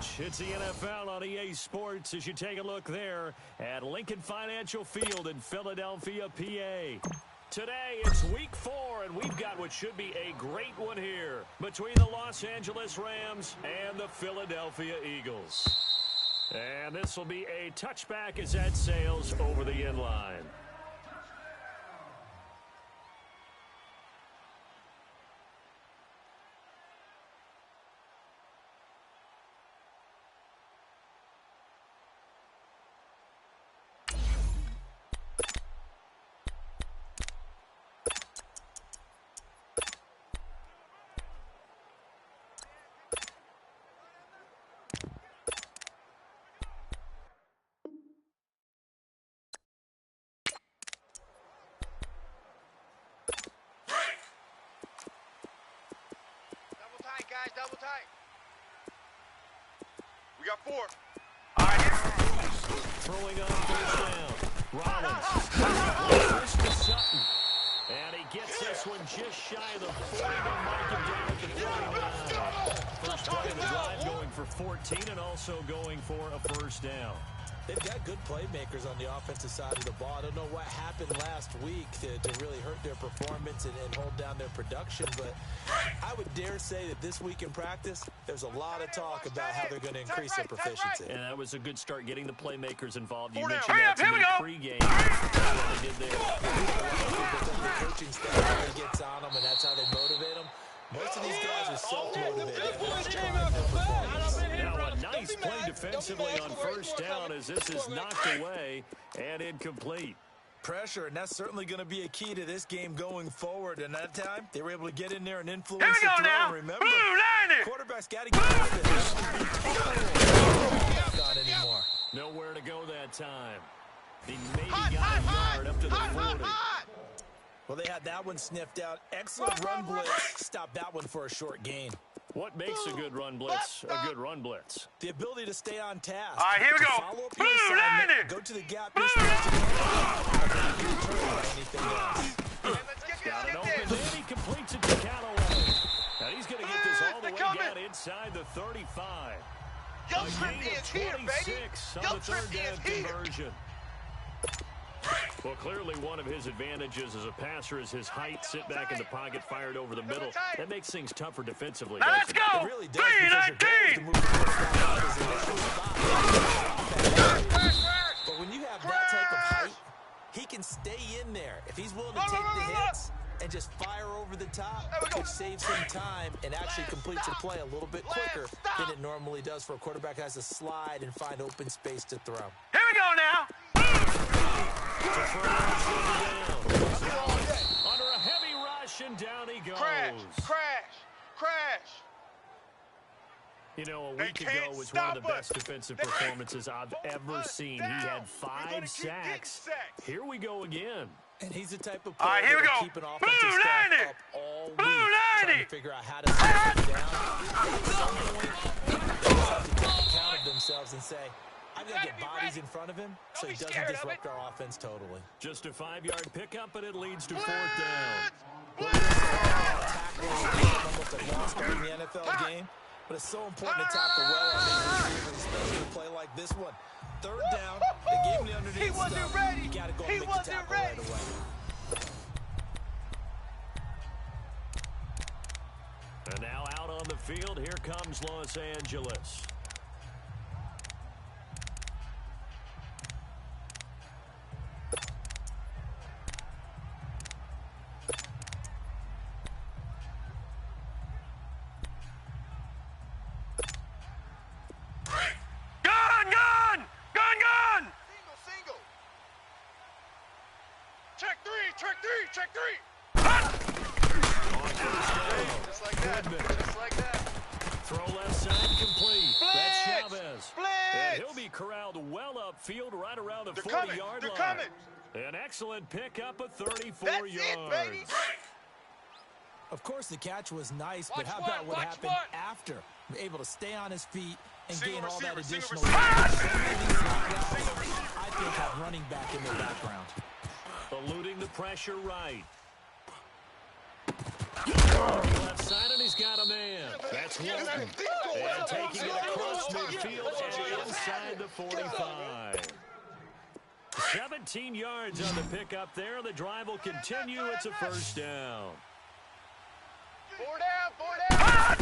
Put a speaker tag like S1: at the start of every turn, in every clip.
S1: coverage. It's the NFL on EA Sports as you take a look there at Lincoln Financial Field in Philadelphia, PA. Today, it's Week 4, and we've got what should be a great one here between the Los Angeles Rams and the Philadelphia Eagles. And this will be a touchback as that sails over the end line.
S2: Guys, double tight. We got 4.
S1: All right. Throwing on first down. Rollins. First to Sutton. And he gets this one just shy of the 40 to mark him down at the 39. First play of the drive going for 14 and also going for a first down.
S3: They've got good playmakers on the offensive side of the ball. I don't know what happened last week to really hurt their performance and hold down their production, but I would dare say that this week in practice, there's a lot of talk about how they're going to increase their proficiency.
S1: And that was a good start getting the playmakers involved. You
S2: 4
S1: mentioned
S2: down.
S1: that to me pregame. What they did there.
S3: The coaching staff really gets on them, and that's how they motivate them. Most of these guys are self-motivated.
S1: Now a nice play defensively on first down as this is knocked away and incomplete.
S3: Pressure, and that's certainly going to be a key to this game going forward. And that time, they were able to get in there and influence the throw.
S2: Now.
S3: Remember, quarterback's got to get not anymore.
S1: Nowhere to go that time. He maybe got a yard up to the 40.
S3: Well, they had that one sniffed out. Excellent run blitz. Stop that one for a short gain.
S1: What makes a good run blitz a good run blitz?
S3: The ability to stay on task.
S2: All right, here we go.
S3: Follow up your assignment, go to the gap you're supposed to go. Anything else.
S1: Got an open man. He completes it to Callaway. And he's going to get this all the way down inside the 35.
S2: Young Trip is here, baby.
S1: On the third down conversion. Well, clearly one of his advantages as a passer is his height. Sit back in the pocket, fired over the middle. That makes things tougher defensively.
S2: Now let's go.
S3: It really does.
S2: 3-19.
S3: But when you have that type of height, he can stay in there. If he's willing to take the hits and just fire over the top, which saves him time and actually completes the play a little bit quicker than it normally does for a quarterback that has to slide and find open space to throw.
S2: Here we go now.
S1: Under a heavy rush, and down he goes.
S2: Crash.
S1: You know, a week ago was one of the best defensive performances I've ever seen. He had 5 sacks. Here we go again.
S3: And he's the type of player
S2: here we
S3: that
S2: go.
S3: will keep an offensive staff up all week, trying to figure out how to slow it down. At some point, they have to take account of themselves and say, I've got to get bodies in front of him so he doesn't disrupt our offense totally.
S1: Just a 5-yard pickup, and it leads to 4th down.
S3: Tackling almost a must in the NFL game, but it's so important to tackle well on these receivers, especially a play like this one. 3rd down, they gave him the underneath
S2: He wasn't
S3: stuff.
S2: ready.
S3: You got to go and make the tackle right away.
S1: And now out on the field, here comes Los Angeles.
S2: Check three. Just like that.
S1: Throw left side complete.
S2: Blitz.
S1: That's Chavez.
S2: Blitz.
S1: And he'll be corralled well upfield right around the 40-yard line.
S2: Coming.
S1: An excellent pickup of 34
S2: That's
S1: yards.
S2: it, baby.
S3: Of course, the catch was nice, but how about what happened after? Able to stay on his feet and gain all that additional. I think have running back in the background.
S1: Eluding the pressure right. Left side, and he's got a man. That's one. And taking it across midfield and inside the 45. 17 yards on the pickup there. The drive will continue. It's a first down.
S2: 4 down, 4 down.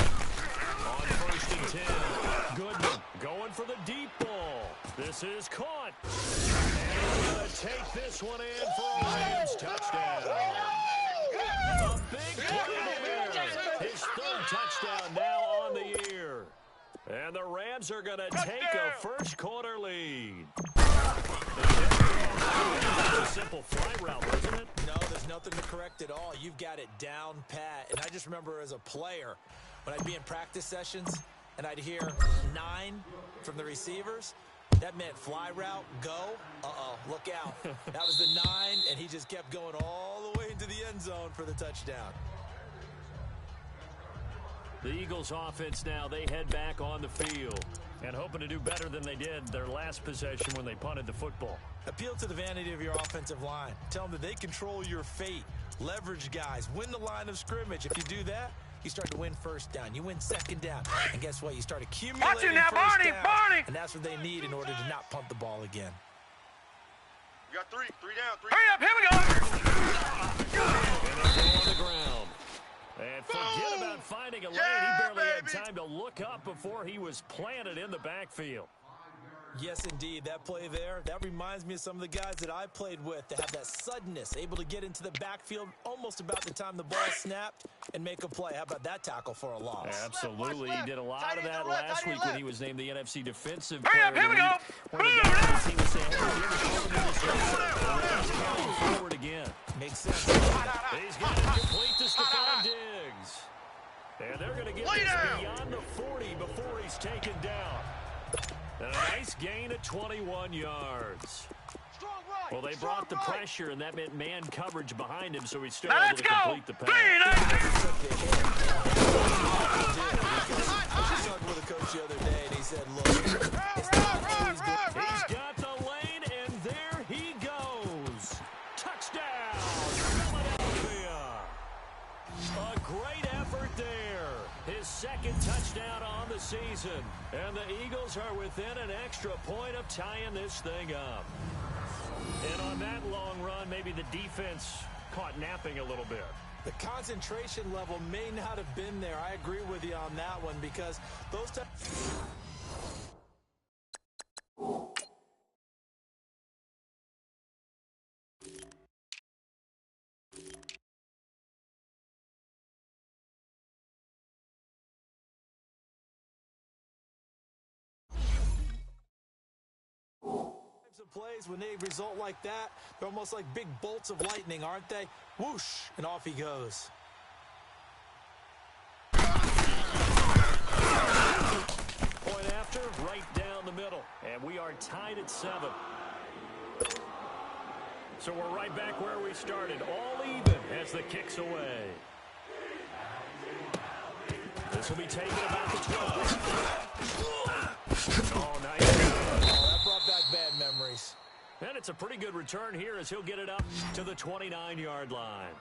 S1: On first and 10. Goodman going for the deep ball. This is caught. And he's going to take this one in for a Rams touchdown. A big play there. His third touchdown now on the year. And the Rams are going to take a first quarter lead. A simple fly route, isn't it?
S3: No, there's nothing to correct at all. You've got it down pat. And I just remember as a player, when I'd be in practice sessions and I'd hear 9 from the receivers, that meant fly route, go. Uh-oh, look out. That was the 9, and he just kept going all the way into the end zone for the touchdown.
S1: The Eagles offense now, they head back on the field and hoping to do better than they did their last possession when they punted the football.
S3: Appeal to the vanity of your offensive line. Tell them that they control your fate. Leverage guys. Win the line of scrimmage. If you do that, you start to win first down. You win second down. And guess what? You start accumulating
S2: now,
S3: first
S2: Barney,
S3: down.
S2: Barney!
S3: And that's what they need in order to not punt the ball again.
S2: We got 3 down, 3.
S4: Hurry up, here we go.
S1: And they go on the ground. And forget about finding a lane. He barely had time to look up before he was planted in the backfield.
S3: Yes, indeed. That play there, that reminds me of some of the guys that I played with that have that suddenness, able to get into the backfield almost about the time the ball snapped and make a play. How about that tackle for a loss?
S1: Absolutely. He did a lot of that last week when he was named the NFC Defensive
S4: Hurry
S1: Player
S4: up, here we go.
S1: When the guys on the team was saying, hey, he's carrying forward again.
S3: Makes sense.
S1: He's going to complete to Stephon Diggs. And they're going to get this beyond the 40 before he's taken down. And a nice gain of 21 yards. Well, they brought the pressure, and that meant man coverage behind him, so he's still able to complete the pass.
S3: I was just talking with a coach the other day, and he said, look, it's not always good.
S1: He's got the lane, and there he goes. Touchdown, Philadelphia. A great effort there. His second touchdown on the season. And the Eagles are within an extra point of tying this thing up. And on that long run, maybe the defense caught napping a little bit.
S3: The concentration level may not have been there. I agree with you on that one because those of plays, when they result like that, they're almost like big bolts of lightning, aren't they? Whoosh, and off he goes.
S1: Point after, right down the middle. And we are tied at 7. So we're right back where we started, all even as the kick's away. This will be taken about the 12. Oh, nice.
S3: That brought back bad memories.
S1: And it's a pretty good return here as he'll get it up to the 29-yard line.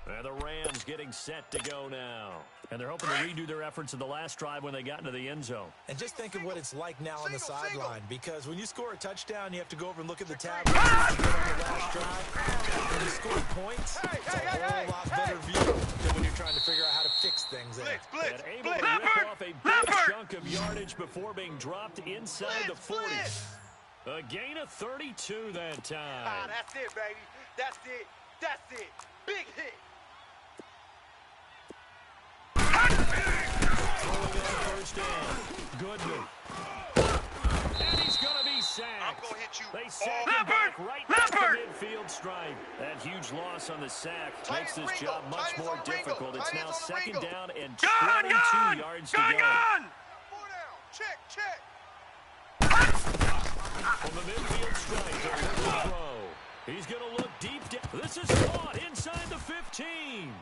S1: And the Rams getting set to go now. And they're hoping to redo their efforts in the last drive when they got into the end zone.
S3: And just think of what it's like now on the sideline, because when you score a touchdown, you have to go over and look at the tab on the last drive. When you score points, it's a whole lot better view than when you're trying to figure out how to fix things there.
S1: And able to rip off a big chunk of yardage before being dropped inside the 40. A gain of 32 that time.
S2: Ah, that's it, baby. That's it. That's it. Big hit.
S1: First down. Goodman. And he's going to be sacked.
S2: I'm going to hit you.
S1: They sack him back right at the midfield stripe. That huge loss on the sack makes this job much more difficult. It's now second down and 22 yards to go.
S2: 4 down. Check, check.
S1: From the midfield stripe, they're throw. He's going to look deep down. This is caught inside the 15.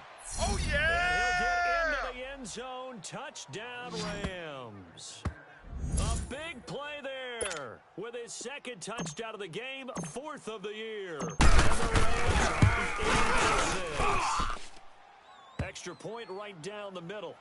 S2: Oh, yeah!
S1: And he'll get into the end zone. Touchdown, Rams. A big play there. with his second touchdown of the game, 4th of the year. And the Rams are 8-6. Extra point right down the middle.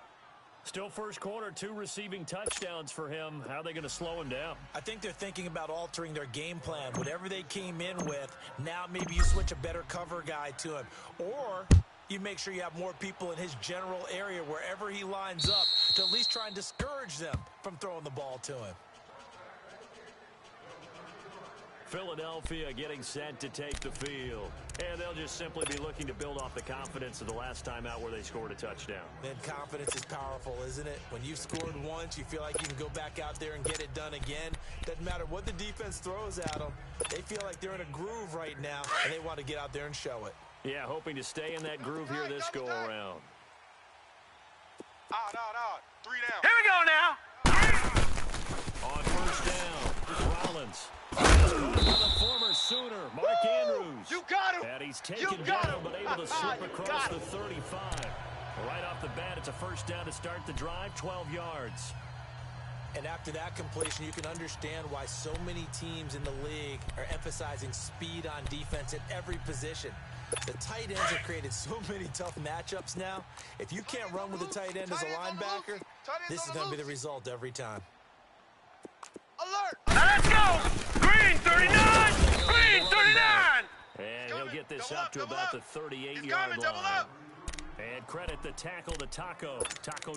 S1: Still first quarter, 2 receiving touchdowns for him. How are they going to slow him down?
S3: I think they're thinking about altering their game plan. Whatever they came in with, now maybe you switch a better cover guy to him. Or you make sure you have more people in his general area wherever he lines up to at least try and discourage them from throwing the ball to him.
S1: Philadelphia getting set to take the field. And they'll just simply be looking to build off the confidence of the last time out where they scored a touchdown.
S3: Man, confidence is powerful, isn't it? When you've scored once, you feel like you can go back out there and get it done again. Doesn't matter what the defense throws at them. They feel like they're in a groove right now, and they want to get out there and show it.
S1: Yeah, hoping to stay in that groove here this go-around.
S2: No. 3 down.
S4: Here we go now.
S1: On first down, Rollins. The former Sooner, Mark Andrews.
S2: You got him.
S1: And he's taken down, but able to slip across the 35. Right off the bat, it's a first down to start the drive, 12 yards.
S3: And after that completion, you can understand why so many teams in the league are emphasizing speed on defense at every position. The tight ends have created so many tough matchups now. If you can't run with a tight end as a linebacker, this is going to be the result every time.
S2: Alert!
S4: Now let's go. Green 39. Green 39.
S1: And he'll get this up to about the 38-yard line. And credit the tackle to Taco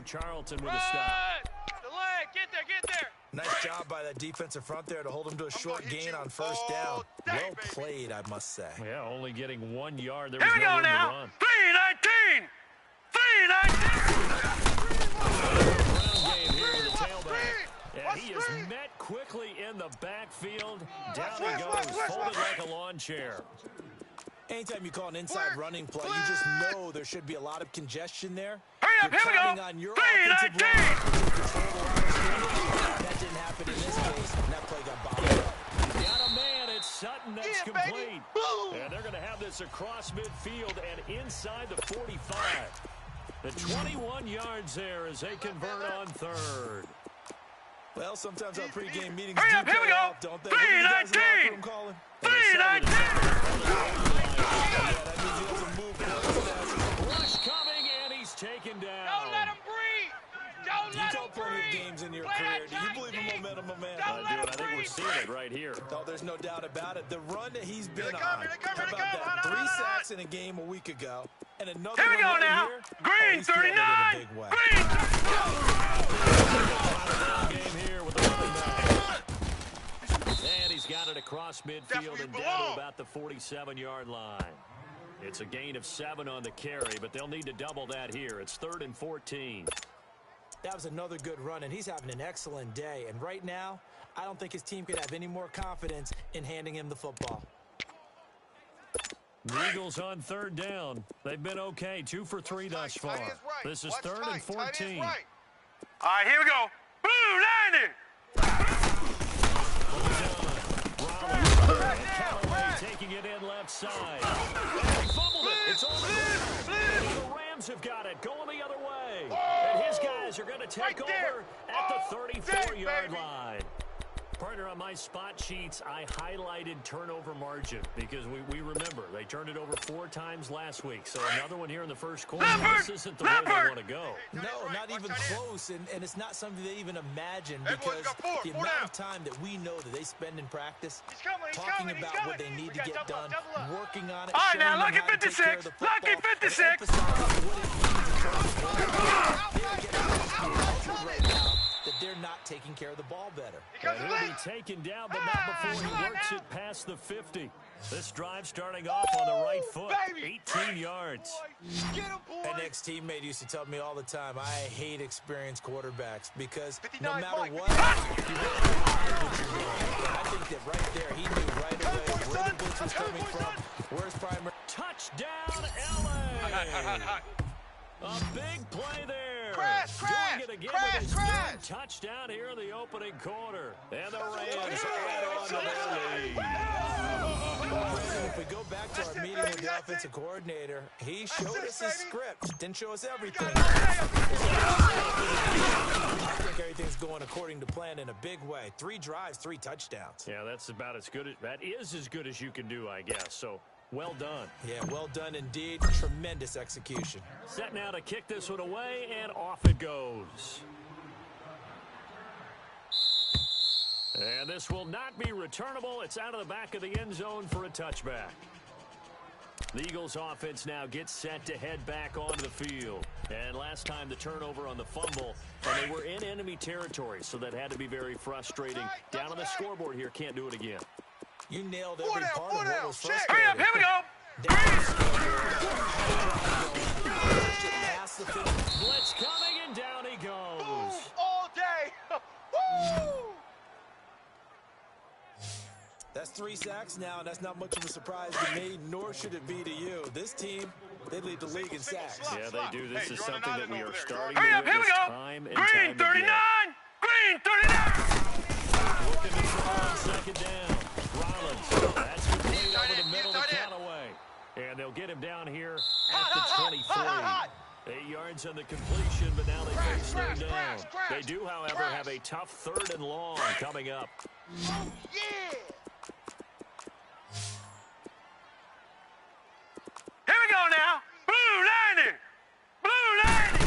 S1: Charlton with a stop.
S4: The leg. Get there.
S3: Nice job by that defensive front there to hold him to a short gain on first down. Well played, I must say.
S1: Yeah, only getting 1 yard. There
S4: Here
S1: was
S4: we
S1: no
S4: go
S1: room to
S4: now.
S1: run.
S4: 319. 319.
S1: Ground game here with the tailback. And he is met quickly in the backfield. Down he goes, folded like a lawn chair.
S3: Anytime you call an inside running play, you just know there should be a lot of congestion there.
S4: Hurry up,
S3: You're
S4: here we go.
S3: counting on your offensive line to control the line of scrimmage. That didn't happen in this case, and that play got bottled up.
S1: Got a man, it's Sutton, that's complete. And they're going to have this across midfield and inside the 45. The 21 yards there as they convert on third.
S3: Well, sometimes our pregame meetings
S4: Hurry
S3: do
S4: up, here we
S3: pay
S4: go.
S3: off, don't they? What are you guys in the locker room calling?
S4: 319.
S3: Yeah, that means he doesn't move fast.
S1: Rush coming, and he's taken down.
S2: Don't let him breathe. Don't let
S3: You've
S2: him
S3: told plenty of
S2: breathe.
S3: games in your
S2: Play
S3: career.
S2: that
S3: Do you
S2: tight
S3: believe in
S2: end.
S3: momentum, my man?
S2: Don't let
S1: Dude,
S2: him
S1: I think we're
S2: breathe.
S1: seeing it right here.
S3: No, there's no doubt about it. The run that he's been
S2: Here they come,
S3: on.
S2: here they come,
S3: How
S2: here they
S3: about
S2: come.
S3: that?
S2: Hot,
S3: 3
S2: hot, hot.
S3: sacks in a game a week ago. And another
S4: Here we
S3: one
S4: go
S3: right
S4: now.
S3: here.
S4: Green
S3: He's feeling it in a
S4: 39.
S3: big way.
S4: Green.
S1: Game here with the running back. And he's got it across midfield and down to about the 47-yard line. It's a gain of 7 on the carry, but they'll need to double that here. It's 3rd and 14.
S3: That was another good run, and he's having an excellent day. And right now, I don't think his team could have any more confidence in handing him the football.
S1: The Eagles on 3rd down. They've been okay, 2 for 3 thus far. This is 3rd and 14.
S4: All right, here we go. Blue 90.
S1: Callaway taking it in left side. And he fumbled it. It's on the ground. The Rams have got it. Going the other way. And his guys are going to take over at the 34-yard line. Partner, on my spot sheets, I highlighted turnover margin because we remember they turned it over 4 times last week. So another one here in the first quarter. This isn't the way they want to go.
S3: No, not even close, and it's not something they even imagine because the amount of time that we know that they spend in practice talking about what they need to get done, working on it,
S4: All right,
S3: showing
S4: now,
S3: them
S4: lucky
S3: how to take care of
S4: 56.
S3: the football,
S4: Lucky
S3: and
S4: 56.
S3: emphasizing what it means to try to win. They're getting right now that they're not taking care of the ball better.
S1: And he'll be taken down, but not before he works it past the 50. This drive starting off on the right foot, 18 yards.
S2: Get him, boy.
S3: An ex-teammate used to tell me all the time, I hate experienced quarterbacks because no
S2: 59,
S3: matter
S2: Mike,
S3: what, you really hide what you're doing. And I think that right there, he knew right away where the blitz was coming from, where's primary.
S1: Touchdown, L.A. A big play there.
S2: Crash,
S1: Doing it again
S2: crash,
S1: with his
S2: crash.
S1: 3rd touchdown here in the opening quarter. And the Rams add on to their lead.
S3: If we go back to our meeting with the offensive coordinator, he showed us his script. Didn't show us everything. I think everything's going according to plan in a big way. 3 drives, 3 touchdowns.
S1: Yeah, that's about as good as that is as good as you can do, I guess. So well done.
S3: Yeah, well done indeed. Tremendous execution.
S1: Set now to kick this one away, and off it goes. And this will not be returnable. It's out of the back of the end zone for a touchback. The Eagles offense now gets set to head back onto the field. And last time the turnover on the fumble, and they were in enemy territory, so that had to be very frustrating. Down on the scoreboard here, can't do it again.
S3: You nailed every part of what was frustrating.
S4: Hurry up, here we go.
S1: Blitz coming, and down he goes.
S2: Boom, all day. Woo!
S3: That's 3 sacks now, and that's not much of a surprise to me, nor should it be to you. This team, they lead the league in sacks.
S1: Yeah, they do. This is something that we are starting
S4: Hurry
S1: to
S4: up, here we
S1: witness
S4: go.
S1: time and
S4: Green
S1: time
S4: 39.
S1: again.
S4: Green 39.
S1: Looking to try on second down. Rollins. That's complete over the middle to Callaway. And they'll get him down here at the 23. 8 yards on the completion, but now they face third down. They do, however, have a tough 3rd and long coming up.
S2: Oh, yeah.
S4: Here we go now. Blue lining. Blue lining.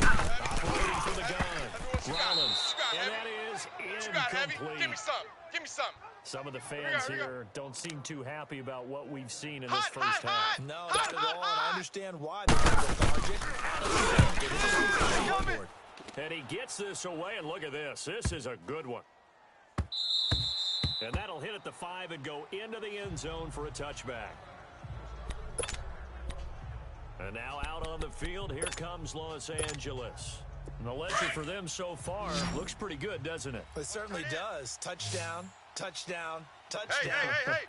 S1: Operating for the gun. Rollins. And that is incomplete.
S2: Give me some. Give me some.
S1: Some of the fans here don't seem too happy about what we've seen in this first half.
S3: No, not at all, and I understand why they're lethargic.
S1: And he gets this away, and look at this. This is a good one. And that'll hit at the 5 and go into the end zone for a touchback. And now out on the field, here comes Los Angeles. And the ledger for them so far looks pretty good, doesn't it?
S3: It certainly does. Touchdown, touchdown, touchdown.
S2: Hey.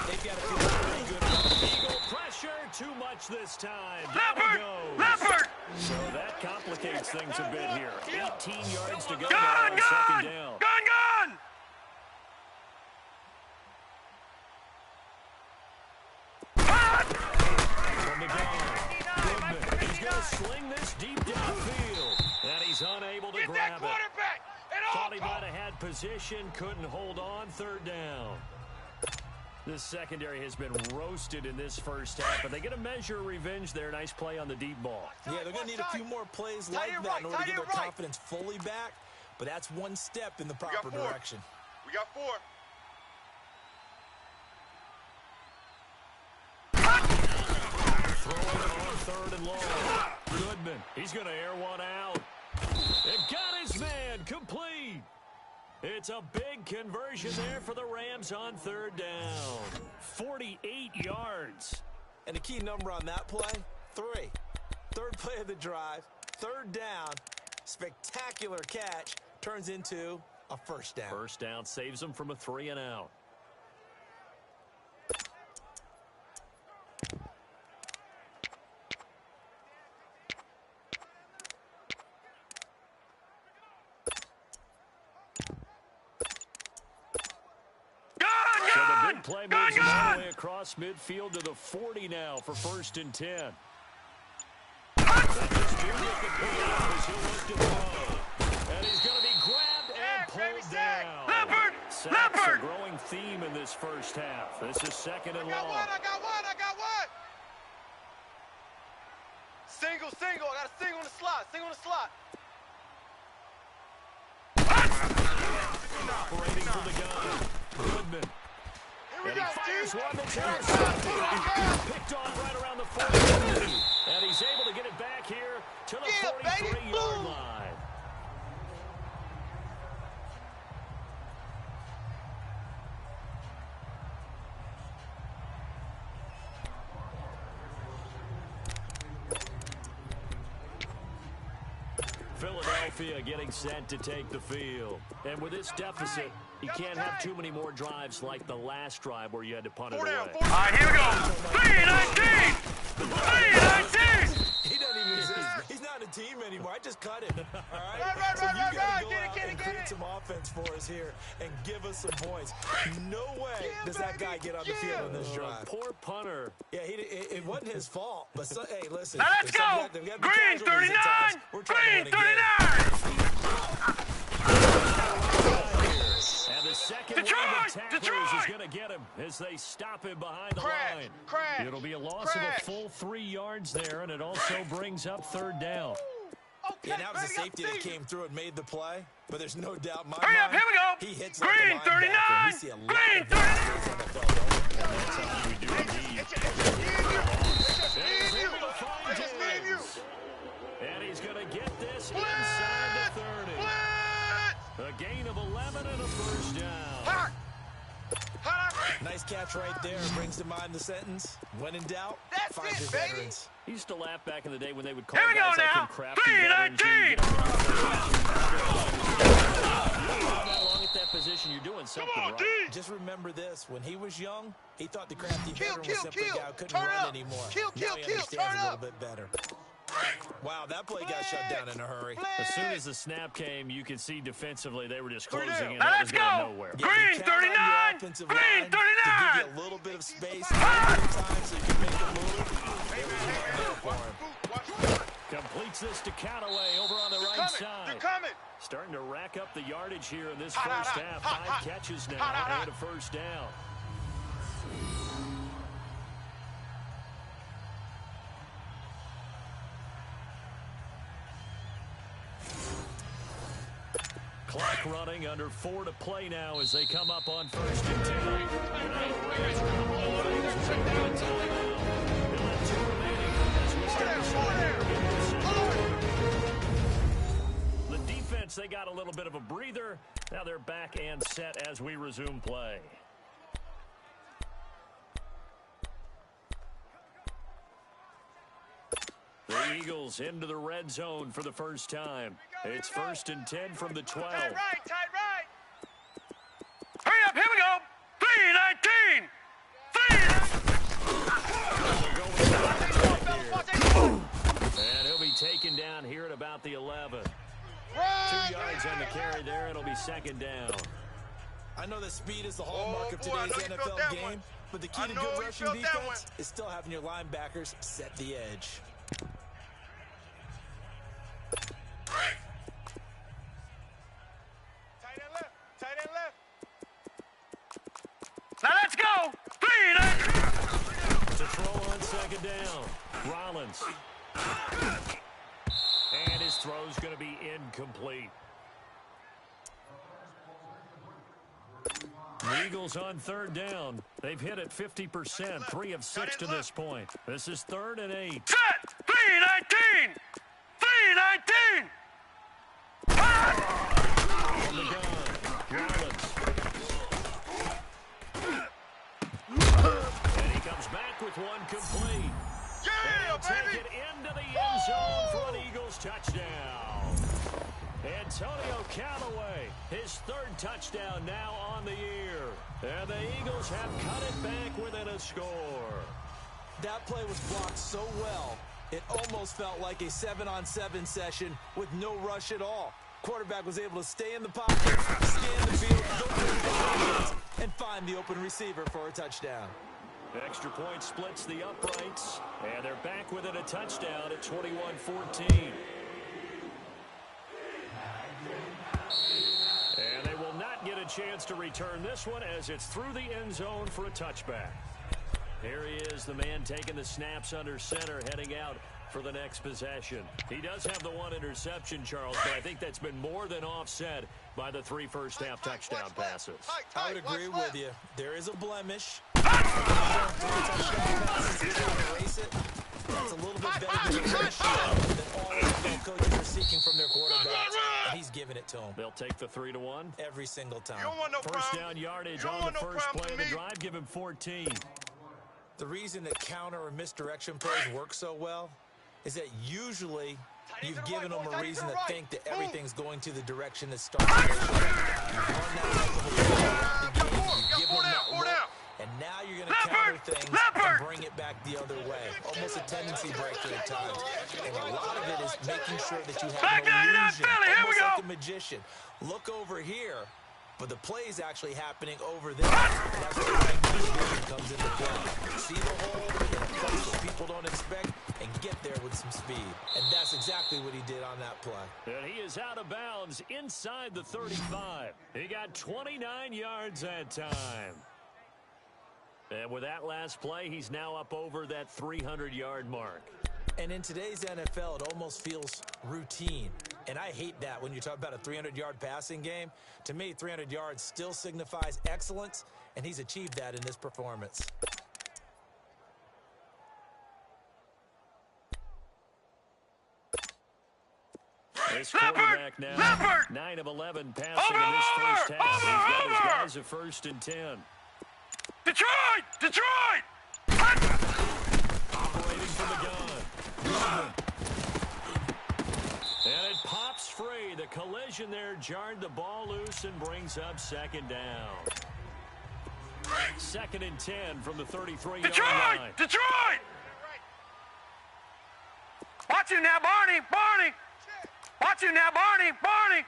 S3: They've got to feel pretty good about it.
S1: Eagle pressure, too much this time.
S4: Leopard.
S1: So that complicates things a bit here. 18 yards to go
S4: Gun.
S1: now on second down.
S4: Gun.
S1: From the gun, Goodman. He's going to sling this deep downfield. And he's unable to grab it. Thought he might have had position, couldn't hold on, 3rd down. This secondary has been roasted in this first half, but they get a measure of revenge there. Nice play on the deep ball.
S3: Yeah, they're going to need a few more plays like that in order to get their confidence fully back, but that's one step in the proper direction.
S2: We got 4.
S1: Throwing it on 3rd and long. Goodman, he's going to air one out. It got his man, complete. It's a big conversion there for the Rams on 3rd down. 48 yards.
S3: And the key number on that play, 3. 3rd play of the drive, 3rd down, spectacular catch, turns into a 1st down.
S1: 1st down saves them from a 3 and out. Play moves him all the way across midfield to the 40 now for 1st and 10. And he's going to be grabbed and pulled down. Sacks a growing theme in this first half. This is 2nd and long.
S2: I got one. Single. I got a single in the slot.
S1: Operating for the gun. Goodman. And he fires one that's picked off right around the 40. And he's able to get it back here to the 43-yard line. Philadelphia getting set to take the field. And with this deficit, you can't have too many more drives like the last drive where you had to punt it away.
S4: All right, here we go. 3-19.
S3: He doesn't even exist. He's not in the team anymore. I just cut him. All right?
S2: Right,
S3: So you got to go
S2: get
S3: out
S2: it,
S3: and
S2: get
S3: create
S2: it.
S3: some offense for us here and give us some points. No way does that guy get on the field on this drive.
S1: Poor punter.
S3: Yeah, it wasn't his fault. But, hey, listen.
S4: Now let's go. Green 39. Green 39.
S1: And the second wave of tacklers is going to get him as they stop him behind the line. It'll be a loss of a full 3 yards there, and it also brings up third down.
S2: Okay,
S3: Yeah, that was a safety that
S2: came.
S3: came through and made the play, but there's no doubt in my
S4: Hurry up,
S3: mind,
S4: here we go.
S3: he hits
S4: Green
S3: like a linebacker.
S4: 39.
S3: We see a lot
S4: Green
S3: of that in the NFL, don't we?
S1: And that's something we do indeed.
S2: It's just me and you.
S1: Able to find
S2: It's just me and you.
S1: Diggs. And he's going to get this inside the 30. A gain of 11 and a first down.
S3: Nice catch right there. Brings to mind the sentence, when in doubt,
S2: That's
S3: find
S2: it,
S3: your
S2: baby.
S3: veterans.
S1: He used to laugh back in the day when they would call
S4: Here we go
S1: guys like
S4: now.
S1: him crafty veterans. You
S4: 3-19.
S1: get that long at that position, you're doing something right.
S3: Just remember this, when he was young, he thought the crafty
S2: Kill,
S3: veteran was simply a
S2: kill.
S3: guy who couldn't
S2: Turn
S3: run
S2: up.
S3: anymore.
S2: Kill,
S3: Now he
S2: kill.
S3: understands
S2: Turn
S3: a little
S2: up.
S3: bit better. Wow, that play got shut down in a hurry.
S1: As soon as the snap came, you could see defensively they were just closing in.
S4: Now
S1: That
S4: let's
S1: was going
S4: go.
S1: nowhere.
S3: Yeah,
S4: Green
S3: you count on your
S4: 39.
S3: offensive
S4: Green
S3: line to
S4: 39.
S3: give you a little bit of space and a little time so you can make a move. It was right there for him.
S1: Completes this to Callaway over on the right
S2: They're
S1: side.
S2: coming.
S1: Starting to rack up the yardage here in this
S2: Hot, hot,
S1: first
S2: hot,
S1: half.
S2: hot,
S1: 5
S2: hot.
S1: catches now
S2: Hot, hot, hot.
S1: and a first down. Clock running, under 4 to play now as they come up on first and 10. Now the Rams are going to blow things with a good timeout. They'll have 2 remaining as we start to the defense, they got a little bit of a breather. Now they're back and set as we resume play. The Eagles into the red zone for the first time. It's first and 10 from the 12.
S2: Tight right.
S4: Hurry up, here we go. 3-19. 3.
S1: And he'll be taken down here at about the 11. 2 yards on the carry there. It'll be second down.
S3: I know that speed is the hallmark of
S2: boy, I
S3: today's
S2: know you felt
S3: NFL
S2: that
S3: game,
S2: one.
S3: but the key
S2: I
S3: to
S2: know
S3: good
S2: you
S3: rushing
S2: felt that
S3: defense is still having your linebackers set the edge.
S2: Tight end left.
S4: Now let's go. 3-19.
S1: To throw on second down. Rollins. And his throw's going to be incomplete. The Eagles on third down. They've hit it 50%, 3 of 6 to this point. This is 3rd and 8.
S4: Set. 3-19. 3-19.
S1: On the gun. Rollins. And he comes back with one complete.
S2: Yeah,
S1: And take
S2: baby.
S1: it into the end zone for an Eagles touchdown. Antonio Callaway, his 3rd touchdown now on the year. And the Eagles have cut it back within a score.
S3: That play was blocked so well, it almost felt like a 7-on-7 session with no rush at all. Quarterback was able to stay in the pocket, scan the field, go through the defense, and find the open receiver for a touchdown.
S1: Extra point splits the uprights, and they're back within a touchdown at 21-14. And they will not get a chance to return this one as it's through the end zone for a touchback. Here he is, the man taking the snaps under center, heading out for the next possession. He does have the 1 interception, Charles, but I think that's been more than offset by the 3 first-half touchdown passes.
S3: I would agree with you. There is a blemish. That's a little bit better than the ratio that all NFL coaches are seeking from their quarterbacks. And he's giving it to them.
S1: They'll take the 3-1.
S3: Every single time.
S2: You don't want no
S1: First
S2: problem.
S1: down yardage
S2: You don't
S1: on
S2: want
S1: the
S2: no
S1: first
S2: problem
S1: play of
S2: with
S1: the
S2: me.
S1: drive. Give him 14.
S3: The reason that counter or misdirection plays work so well is that usually you've given them a reason to think that everything's going to the direction that starts. You run that type of a play, you give them that look, and now you're going to counter things and bring it back the other way. Almost a tendency breaker at times. And a lot of it is making sure that you have
S4: Back
S3: an
S4: 99
S3: illusion,
S4: Philly, here we
S3: almost
S4: go.
S3: like a magician. Look over here, but the play is actually happening over there. And that's where night vision comes into play. See the hole in a place where people don't expect and get there with some speed. And that's exactly what he did on that play.
S1: And he is out of bounds inside the 35. He got 29 yards that time. And with that last play, he's now up over that 300-yard mark.
S3: And in today's NFL, it almost feels routine. And I hate that when you talk about a 300-yard passing game. To me, 300 yards still signifies excellence, and he's achieved that in this performance.
S1: This quarterback now, 9 of 11 passing in this first half. He's got his guys at 1st and 10.
S4: Detroit! Detroit!
S1: Operating from the gun. And it pops free. The collision there jarred the ball loose and brings up 2nd down. 2nd and 10 from the 33-yard
S4: Detroit!
S1: line.
S4: Detroit! Watch him now, Barney! Barney! Watch him now, Barney! Barney!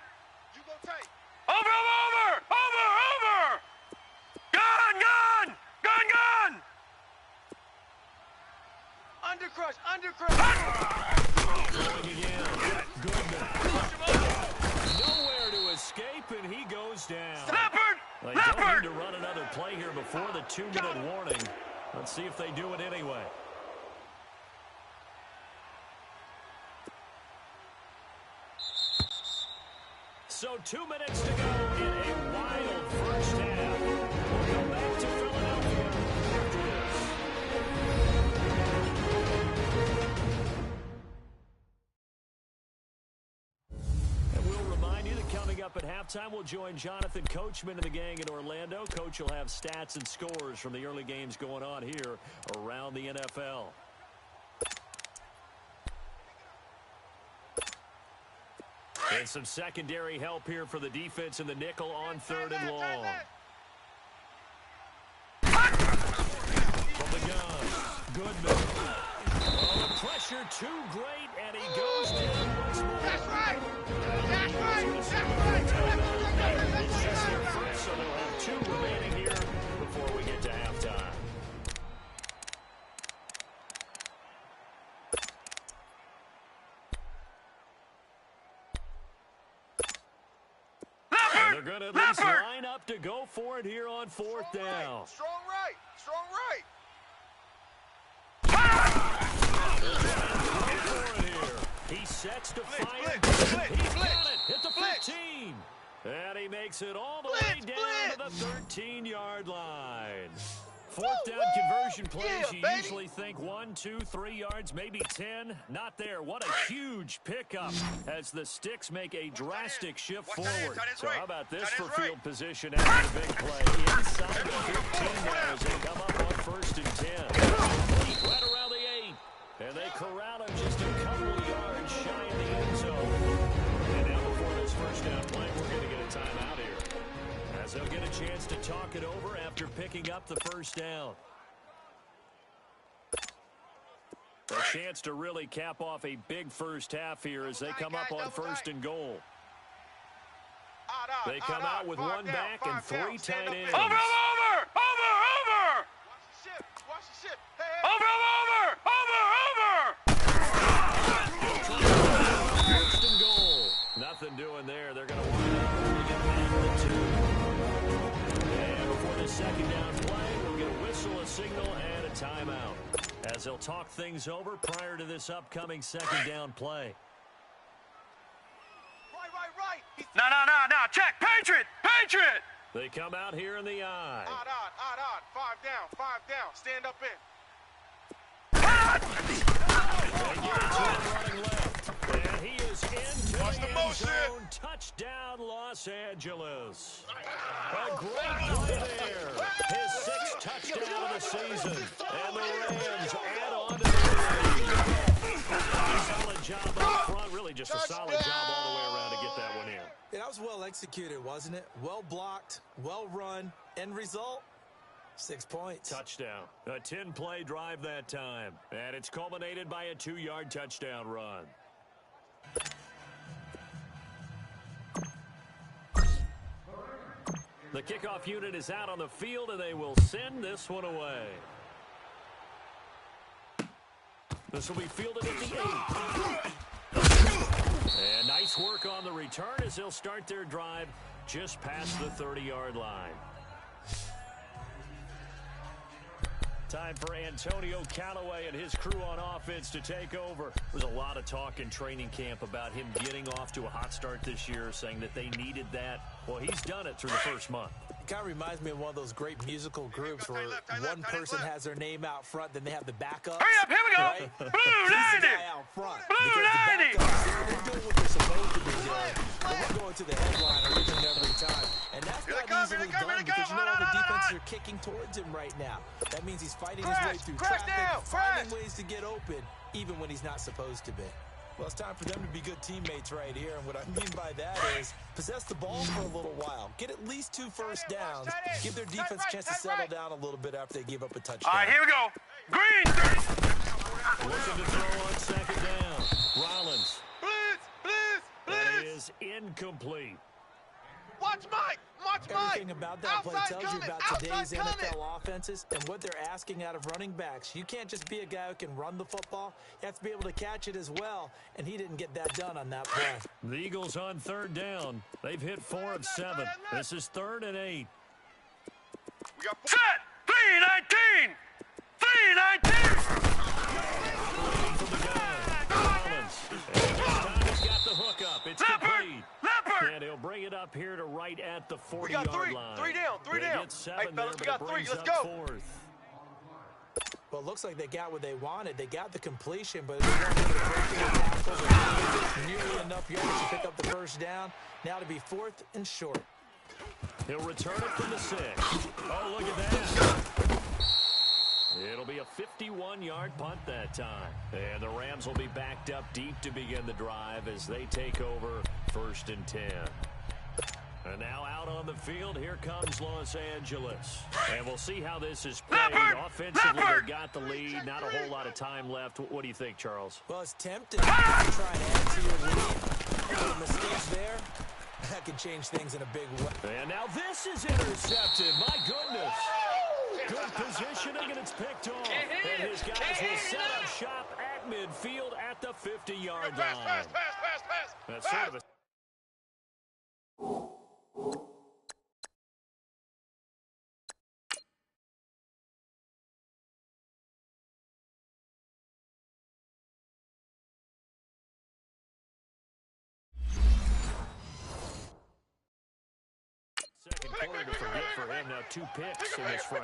S2: You go tight.
S4: Over, over, over! Over, over! Gun, gun! Gun, gun!
S2: Undercrush, undercrush.
S1: Going again. Goodman. Nowhere to escape, and he goes down.
S4: Leopard!
S1: They don't need
S4: Leopard!
S1: to run another play here before the 2-minute warning. Let's see if they do it anyway. So 2 minutes to go in a wild first half. We'll come back to Philadelphia after this. And we'll remind you that coming up at halftime, we'll join Jonathan Coachman and the gang in Orlando. Coach will have stats and scores from the early games going on here around the NFL. And some secondary help here for the defense in the nickel on 3rd and long. From the gun, Goodman. Oh, the pressure too great, and he goes down once more.
S2: That's right. That's right. That's right.
S1: It's just their first, so they'll have 2 remaining here before we get to halftime. They're going to at least line up to go for it here on 4th down.
S2: Strong right. Strong right.
S1: He sets to fire.
S2: Blitz,
S1: He's
S2: blitz,
S1: got it. Hit the
S2: blitz.
S1: 15. And he makes it all the
S2: Blitz,
S1: way down
S2: blitz.
S1: to the 13-yard line. 4th down conversion plays,
S2: Yeah,
S1: you
S2: baby.
S1: usually think 1, 2, 3 yards, maybe 10. Not there. What a huge pickup as the Sticks make a drastic shift
S2: Watch that end,
S1: forward.
S2: tight end's
S1: So
S2: right.
S1: how about this
S2: Tight
S1: for
S2: end's
S1: field
S2: right.
S1: position after the big play? Inside the 15 now as they come up on 1st and 10. Right around the 8. And they corral him just a couple yards shy of the end zone. And now before this first down play, we're going to get a timeout here, as they'll get a chance to talk it over after picking up the first down. A chance to really cap off a big first half here as they come up on 1st and goal. They come out with 1 back and 3 tight ends.
S4: Over, over! Over, over!
S2: Watch the ship. Watch the ship. Hey,
S4: Over, over! Over, over!
S1: 1st and goal. Nothing doing there. They're going to wind up holding it at the 2. And before the 2nd down play, we'll get a whistle, a signal, and a timeout, as they'll talk things over prior to this upcoming 2nd down play.
S2: right.
S4: No, no, no, no. Check. Patriot! Patriot!
S1: They come out here in the eye.
S2: Odd. 5 down. Stand up in.
S1: They give it to him running left. And he is into
S2: Watch
S1: the
S2: the
S1: end
S2: motion.
S1: zone. Touchdown, Los Angeles. A great play there. His 6th touchdown of the season. And the Rams add on to the lead. Solid job up front. Really just a solid job all the way around to get that one in.
S3: Yeah, that was well executed, wasn't it? Well blocked, well run. End result, 6 points.
S1: Touchdown. A 10-play drive that time. And it's culminated by a 2-yard touchdown run. The kickoff unit is out on the field, and they will send this one away. This will be fielded at the 8. And nice work on the return as they'll start their drive just past the 30-yard line. Time for Antonio Callaway and his crew on offense to take over. There's a lot of talk in training camp about him getting off to a hot start this year, saying that they needed that. Well, he's done it through the first month.
S3: It kind of reminds me of one of those great musical groups where one person has their name out front, then they have the backup.
S4: Hurry up, here we go.
S3: Right?
S4: Blue
S3: He's the
S4: 90.
S3: guy out front.
S4: Blue
S3: Because the
S4: 90.
S3: backups, they're doing what they're supposed to be doing. But we're going to the headliner each and every time. And that's not easily done because you know all the defenses are kicking towards him right now. That means he's fighting his way through traffic, finding ways to get open, even when he's not supposed to be. Well, it's time for them to be good teammates right here, and what I mean by that is possess the ball for a little while, get at least 2 first downs, give their defense a chance to settle down a little bit after they give up a touchdown.
S4: All right, here we go. Green.
S1: Looking to throw on second down. Rollins. That is incomplete.
S2: Watch Mike.
S3: Everything about that play
S2: Outside
S3: tells you
S2: coming.
S3: about today's
S2: Outside coming.
S3: NFL offenses and what they're asking out of running backs. You can't just be a guy who can run the football. You have to be able to catch it as well, and he didn't get that done on that play.
S1: The Eagles on third down. They've hit 4 of 7. This is 3rd and 8.
S2: We got
S4: Set. 319. 319.
S1: From the gun. Rollins. And this time he's got the hook up. It's complete. And he'll bring it up here to right at the 40-yard line.
S2: 3 down.
S1: They
S2: Down.
S1: get 7
S2: Hey, fellas,
S1: there,
S2: we
S1: but
S2: got
S1: it
S2: 3.
S1: brings
S2: Let's
S1: up
S2: go.
S1: 4th.
S3: Well, it looks like they got what they wanted. They got the completion, but they weren't able to break through the tackles or get nearly enough yards to pick up the first down. Now to be 4th and short.
S1: He'll return it from the 6. Oh, look at that. It'll be a 51-yard punt that time. And the Rams will be backed up deep to begin the drive as they take over 1st and 10. And now out on the field, here comes Los Angeles. And we'll see how this is played. Offensively, they got the lead. Not a whole lot of time left. What do you think, Charles?
S3: Well, it's tempting to try and add to your lead. A mistake there, that can change things in a big way.
S1: And now this is intercepted. My goodness. Good positioning, and it's picked off. And his guys will set up shop at midfield at the 50-yard line. That's sort of a... Second quarter to forget for him. Now 2 picks in this frame.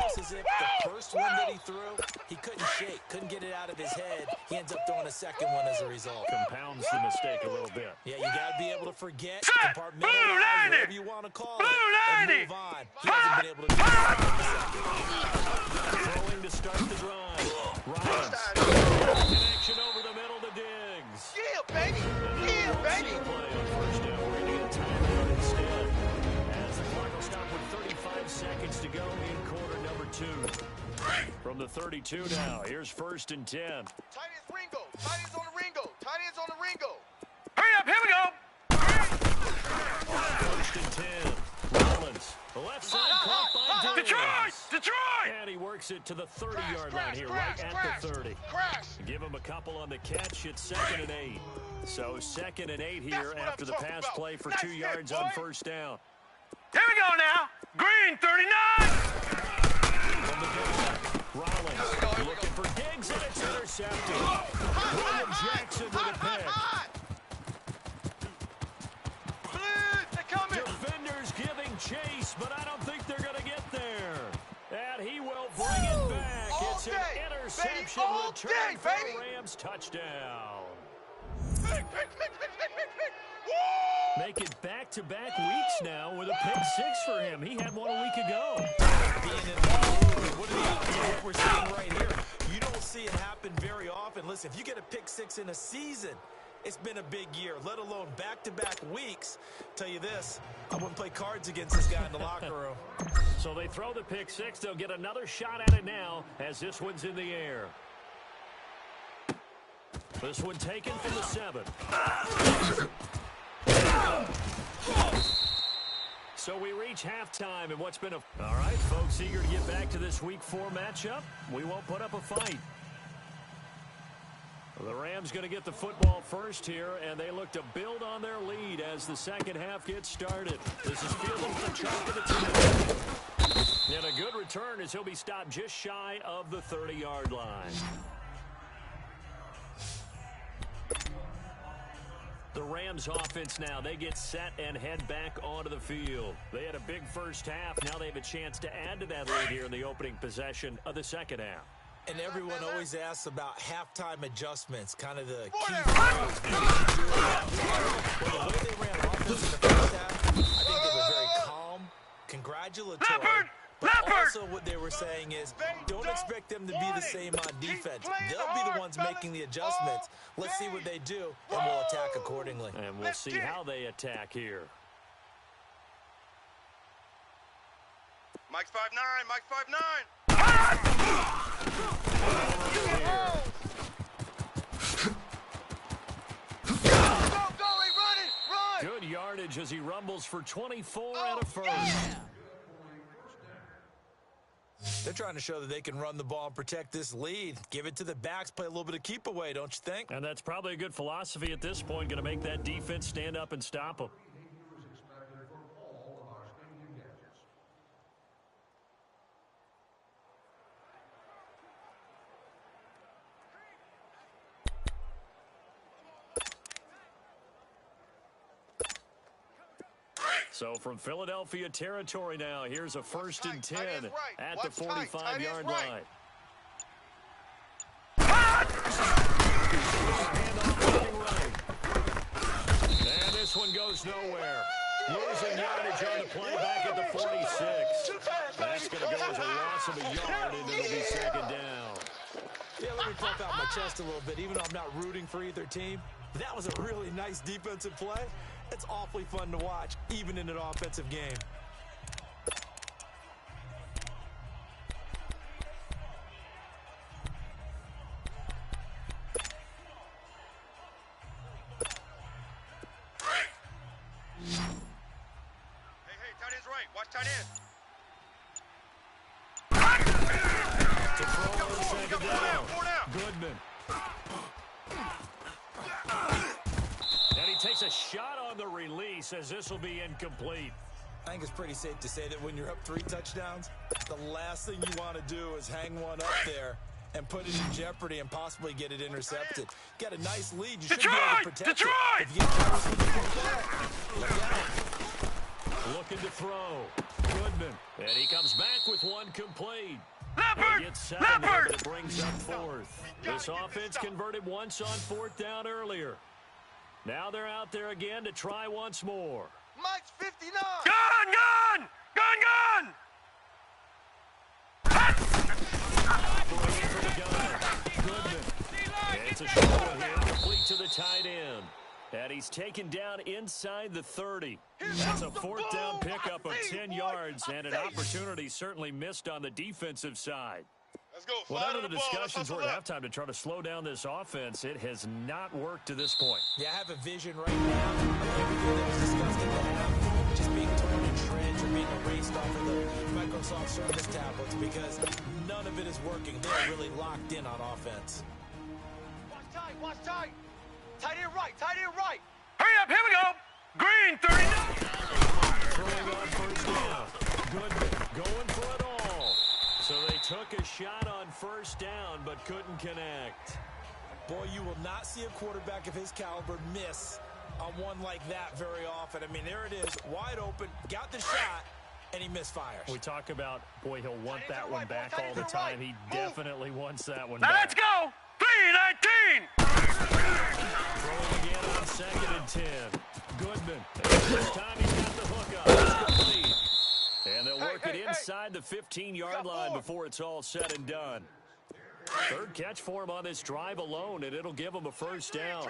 S3: Almost as if the first one that he threw, he couldn't shake, couldn't get it out of his head. He ends up throwing a second one as a result.
S1: Compounds the mistake a little bit.
S3: Yeah, you got to be able to forget,
S4: Set.
S3: compartmentalize, whatever you want to call it, and move on. He hasn't been able to do that.
S1: Throwing to start the drive. Rollins. Connection over the middle to Diggs.
S2: Yeah, baby. Yeah, baby.
S1: Play on first down. We're going to get a timeout instead. As the clock will stop with 35 seconds to go in quarter number 2. From the 32 now, here's 1st and 10.
S2: Tight ends Ringo. Tight ends on the Ringo. Tight ends on the Ringo.
S4: Hurry up, here we go.
S1: 1st and 10. Rollins. The left side caught by Diggs.
S4: Detroit.
S1: And he works it to the 30-yard line here, right at the 30. Give him a couple on the catch. It's 2nd and 8. So 2nd and 8 here after the pass play for 2 yards on first down.
S4: Here we go now. Green 39.
S1: From the gun, Rollins looking for Diggs, and it's intercepted. William Jackson with a pick.
S2: They're coming.
S1: Defenders giving chase, but I don't think they're going to get there. And he will bring it back. It's an interception return for a Rams touchdown. Make it back-to-back weeks now with a pick 6 for him. He had one a week ago.
S3: What we're seeing right here, you don't see it happen very often. Listen, if you get a pick 6 in a season, it's been a big year, let alone back-to-back weeks. Tell you this, I wouldn't play cards against this guy in the locker room.
S1: So So they throw the pick six. They'll get another shot at it now as this one's in the air. This one taken from the 7. So we reach halftime in what's been a... All right, folks, eager to get back to this Week 4 matchup. We won't put up a fight. The Rams going to get the football first here, and they look to build on their lead as the second half gets started. This is fielding for Chuck of the 2. And a good return as he'll be stopped just shy of the 30-yard line. The Rams offense now, they get set and head back onto the field. They had a big first half. Now they have a chance to add to that lead here in the opening possession of the second half.
S3: And everyone always asks about halftime adjustments, kind of the key. Well, the way they ran offense in the first half, I think they were very calm, congratulatory. But also what they were saying is, don't expect them to be the same on defense. They'll be the ones making the adjustments. Let's see what they do, and we'll attack accordingly.
S1: And we'll see how they attack here.
S2: Mike's 5'9", Mike's 5'9". Go, run!
S1: Good yardage as he rumbles for 24 and a first.
S3: They're trying to show that they can run the ball and protect this lead. Give it to the backs, play a little bit of keep away, don't you think?
S1: And that's probably a good philosophy at this point, going to make that defense stand up and stop them. So from Philadelphia territory now, here's a 1st and 10 at the 45-yard line. And this one goes nowhere. Losing yardage on the play back at the 46. That's going to go as a loss of a yard, and it'll be second down.
S3: Yeah, let me puff out my chest a little bit, even though I'm not rooting for either team. That was a really nice defensive play. It's awfully fun to watch, even in an offensive game.
S2: Hey, tight end's right. Watch tight end.
S1: To throw on second down. Goodman. And he takes a shot on the release as this will be incomplete.
S3: I think it's pretty safe to say that when you're up 3 touchdowns, the last thing you want to do is hang one up there and put it in jeopardy and possibly get it intercepted. Get a nice lead. You should be able to protect it. If you get look out.
S1: Looking to throw. Goodman. And he comes back with one complete.
S4: Leopard!
S1: He gets 7 there, but it brings up 4th. This offense converted once on 4th down earlier. Now they're out there again to try once more.
S2: Mike's 59.
S4: Gun!
S1: Bringing for the gun. Goodman. And it's a short one here, complete to the tight end. And he's taken down inside the 30. That's a 4th down pickup of 10 yards and an opportunity certainly missed on the defensive side.
S2: Let's go.
S1: Well, none of the discussions were at halftime to try to slow down this offense. It has not worked to this point.
S3: Yeah, I have a vision right now of everything that was discussed in the half, just being torn in shreds or being erased off of the Microsoft Surface tablets because none of it is working. They're really locked in on offense.
S2: Watch tight. Tight end right.
S4: Hurry up, here we go! Green, 39!
S1: Throwing on 1st down. Goodman going for it all. So they took a shot on 1st down but couldn't connect.
S3: Boy, you will not see a quarterback of his caliber miss on one like that very often. I mean, there it is, wide open, got the shot, and he misfires.
S1: We talk about, boy, he'll want that one back all the time. He definitely wants that one
S4: Now
S1: back.
S4: let's go! 3-19!
S1: Throwing again on 2nd and 10. Goodman. And this time he's got the hook up. It's complete. And they'll work it inside the 15-yard line before it's all said and done. 3rd catch for him on this drive alone, and it'll give him a 1st down.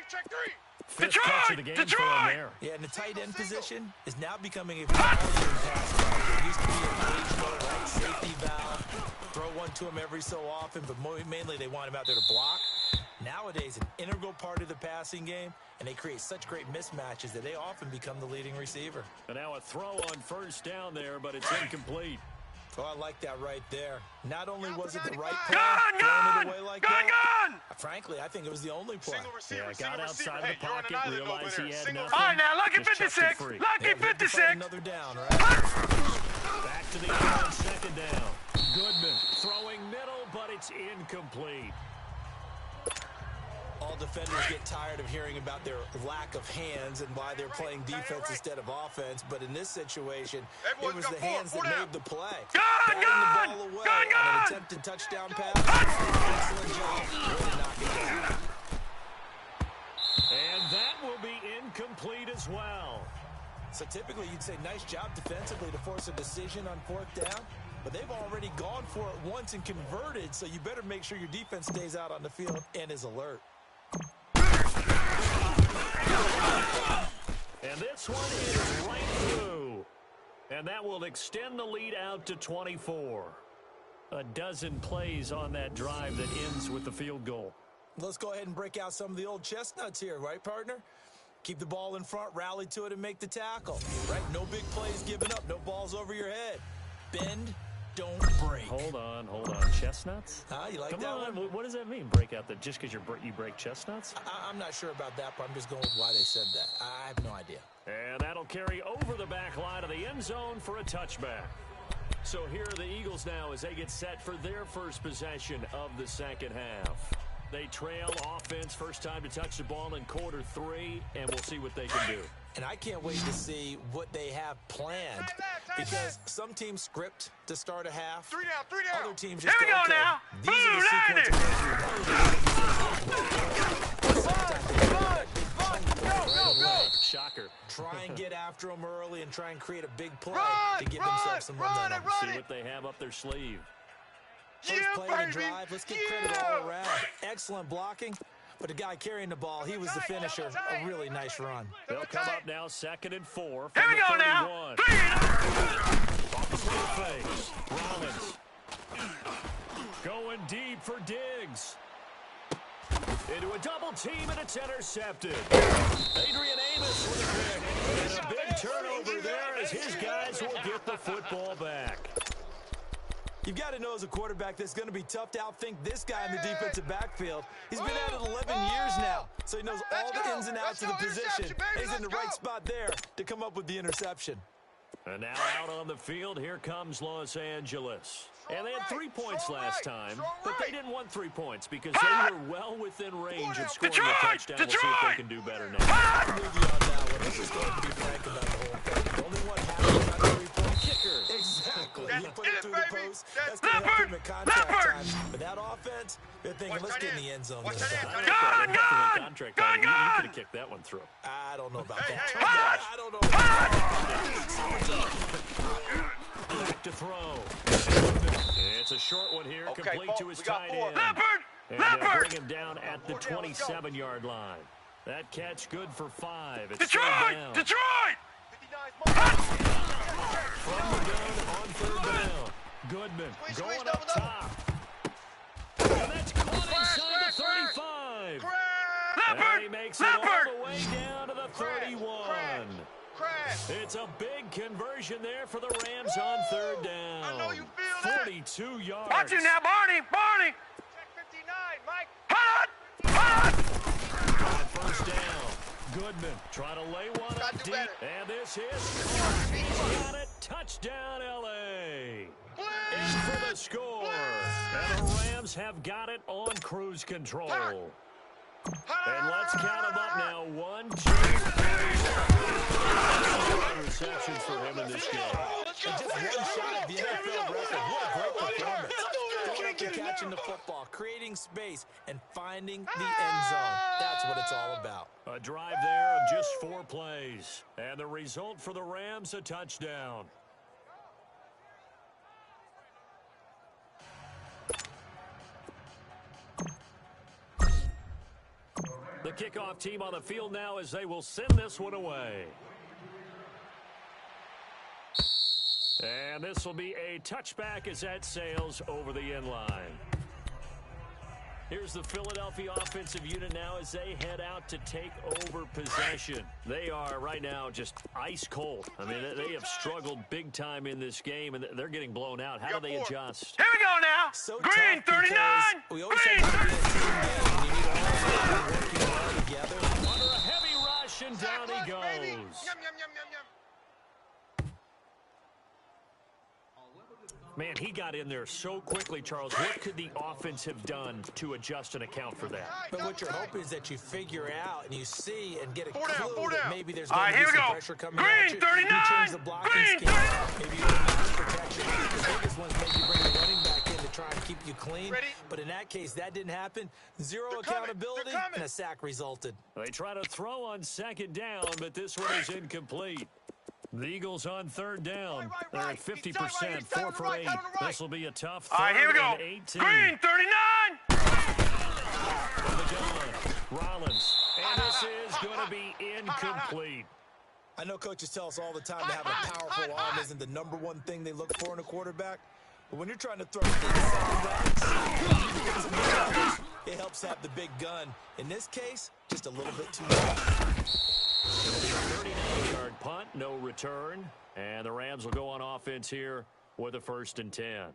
S2: Check three.
S1: 5th catch of the game for him there.
S3: Yeah, and the tight end position is now becoming a valuable pass blocker. It used to be a to him every so often, but mainly they want him out there to block. Nowadays, an integral part of the passing game, and they create such great mismatches that they often become the leading receiver.
S1: And now a throw on first down there, but it's incomplete.
S3: Oh, I like that right there. Not only was it the right
S4: Gun,
S3: play, throwing it away like that.
S4: gun!
S3: Frankly, I think it was the only play.
S1: Yeah, got outside the pocket, realized he had nothing.
S4: All right, now, lucky
S1: Just chucked
S4: 56.
S1: it free.
S4: Lucky 56.
S3: Another down, right?
S1: Back to the end on second down. Goodman throwing middle, but it's incomplete.
S3: All defenders get tired of hearing about their lack of hands and why they're playing defense instead of offense. But in this situation, it was the hands that made the play. Batting the ball away on an attempted touchdown pass. Excellent job. Way to knock it down.
S1: And that will be incomplete as well.
S3: So typically you'd say nice job defensively to force a decision on fourth down. But they've already gone for it once and converted, so you better make sure your defense stays out on the field and is alert.
S1: And this one is right through. And that will extend the lead out to 24. A dozen plays on that drive that ends with the field goal.
S3: Let's go ahead and break out some of the old chestnuts here, right, partner? Keep the ball in front, rally to it, and make the tackle, right? No big plays given up, no balls over your head. Bend, don't break.
S1: Hold on. Chestnuts?
S3: You like
S1: Come
S3: that
S1: on.
S3: one?
S1: What does that mean, break out? Just because you break chestnuts?
S3: I'm not sure about that, but I'm just going with why they said that. I have no idea.
S1: And that'll carry over the back line of the end zone for a touchback. So here are the Eagles now as they get set for their first possession of the second half. They trail offense, first time to touch the ball in quarter 3, and we'll see what they can do.
S3: And I can't wait to see what they have planned, because some teams script to start a half.
S2: 3 down.
S3: Other teams just
S4: Here we go
S3: okay,
S4: now.
S3: these are the sequence
S2: Go.
S1: Shocker.
S3: Try and get after them early and try and create a big play
S2: Run,
S3: to give
S2: run,
S3: themselves some
S2: run,
S3: momentum.
S2: run.
S1: See what they have up their sleeve.
S3: First
S2: Yeah,
S3: play of the
S2: baby.
S3: drive, let's get credit all around. Excellent blocking, but the guy carrying the ball, he was the finisher. A really nice run.
S1: They'll come up now 2nd and 4
S4: Here
S1: from
S4: we
S1: the
S4: go
S1: 31.
S4: now.
S1: Off the slip face. Rollins. Going deep for Diggs. Into a double team, and it's intercepted. Adrian Amos with a pick. And a big turnover there as his guys will get the football back.
S3: You've got to know as a quarterback that it's going to be tough to outthink this guy in the defensive backfield. He's been at it 11 years now, so he knows all the ins and outs of the position. And he's in the right spot there to come up with the interception.
S1: And now out on the field, here comes Los Angeles. And they had 3 points last time, but they didn't want 3 points because they were well within range of scoring a touchdown. We'll see if they can do better now.
S3: I'm with you on that one. Let's just go ahead and be frank about the whole thing. The only one happy about the 3-point
S1: Kicker.
S3: Exactly.
S2: That's
S3: He put it
S2: it,
S3: through the
S2: baby.
S3: post.
S2: That's
S3: That's going to help him at contract
S4: Leopard.
S3: time. But that offense, they're thinking, let's get in the end zone
S2: Watch
S3: this
S2: that
S3: time.
S2: end.
S1: Gun!
S4: Gun!
S1: Contract
S4: Gun!
S1: time. You could have kicked that one through.
S3: I don't know about that.
S2: hey,
S3: I don't know about that.
S1: Back to throw. It's a short one here,
S2: Okay,
S1: complete to
S2: folks,
S1: his
S2: we got
S1: tight
S2: 4.
S1: end.
S4: Leopard!
S1: And they'll
S4: Leopard!
S1: bring him down at the 27-yard line. That catch good for 5. It's
S4: Detroit!
S1: third down.
S4: Detroit!
S2: 59's
S1: From the gun on third down. Goodman
S2: Squeeze,
S1: going
S2: squeeze,
S1: up
S2: double,
S1: top. And that's caught inside the 35. And he makes it all the way down to the 31.
S2: Crash.
S1: It's a big conversion there for the Rams on third down.
S2: I know you feel that.
S1: 42 yards.
S4: Watch him now, Barney! Barney!
S2: Check 59, Mike.
S4: Hot! Hot!
S1: On first down. Goodman trying to lay one
S2: Gotta
S1: up
S2: do
S1: deep.
S2: better.
S1: And this is he's got it. Touchdown, L.A. In for the score. And the Rams have got it on cruise control. And let's count them up now. 1, 2, 3. Receptions for him in this game.
S3: And just one shot at the NFL record. What a great performance. Going up and catching the football, creating space, and finding the end zone. That's what it's all about.
S1: A drive there of just 4 plays. And the result for the Rams, a touchdown. The kickoff team on the field now as they will send this one away. And this will be a touchback as that sails over the end line. Here's the Philadelphia offensive unit now as they head out to take over possession. They are right now just ice cold. I mean, they have struggled big time in this game, and they're getting blown out. How do they adjust?
S4: Here we go now.
S3: So
S4: Green 39.
S3: We always
S4: Green.
S3: have to be a team game. You need all working well together.
S1: Under a heavy rush, and down he goes. Man, he got in there so quickly, Charles. What could the offense have done to adjust and account for that?
S3: But what you're hoping is that you figure out and you see and get a
S2: Four
S3: clue
S2: down.
S3: that maybe there's
S4: All
S3: going
S4: right,
S3: to be
S4: here we
S3: some
S4: go.
S3: pressure coming
S4: Green
S3: at you.
S4: 39.
S3: You change the blocking
S4: Green
S3: scheme.
S4: 39.
S3: Maybe you don't use protection. The biggest one's maybe you bring the running back in to try and keep you clean.
S2: Ready?
S3: But in that case, that didn't happen. Zero
S2: They're coming.
S3: accountability,
S2: They're coming.
S3: and a sack resulted.
S1: They try to throw on second down, but this one is incomplete. The Eagles on third down. They're at 50%, 4 for 8. This will be a tough third.
S4: All right, here we go.
S1: And 18.
S4: Green 39.
S1: From the gun, Rollins. And this is going to be incomplete.
S3: I know coaches tell us all the time that having a powerful arm isn't the number one thing they look for in a quarterback. But when you're trying to throw inside, it helps have the big gun. In this case, just a little bit too much.
S1: 39-yard punt, no return. And the Rams will go on offense here with a 1st and 10.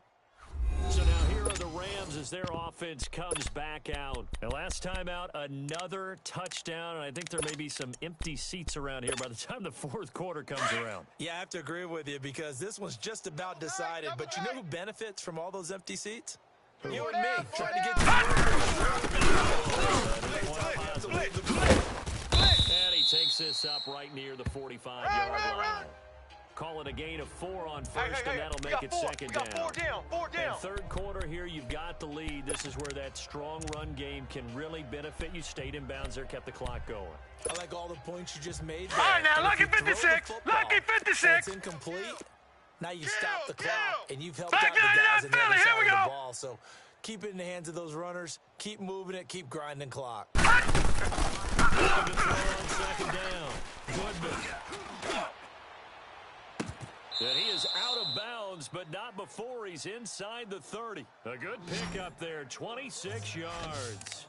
S1: So now here are the Rams as their offense comes back out. And last time out, another touchdown. And I think there may be some empty seats around here by the time the 4th quarter comes around.
S3: Yeah, I have to agree with you because this one's just about decided. But you know who benefits from all those empty seats? You and me, trying to get
S1: And he takes this up right near the 45-yard line. Call it a gain of 4 on first, and that'll make it second down.
S2: Four down.
S1: In third quarter here, you've got the lead. This is where that strong run game can really benefit you. Stayed in bounds there, kept the clock going.
S3: I like all the points you just made there.
S4: All right, now,
S3: And
S4: lucky
S3: if you throw the
S4: 56.
S3: football
S4: Lucky 56.
S3: and it's incomplete. Now you stop the clock, and you've helped
S4: Back
S3: out the
S4: down,
S3: guys on the
S4: Philly,
S3: other
S4: here
S3: side
S4: we
S3: of the
S4: go.
S3: ball. So keep it in the hands of those runners. Keep moving it. Keep grinding clock.
S1: Looking to throw on second down. Goodman. And he is out of bounds, but not before he's inside the 30. A good pickup there, 26 yards.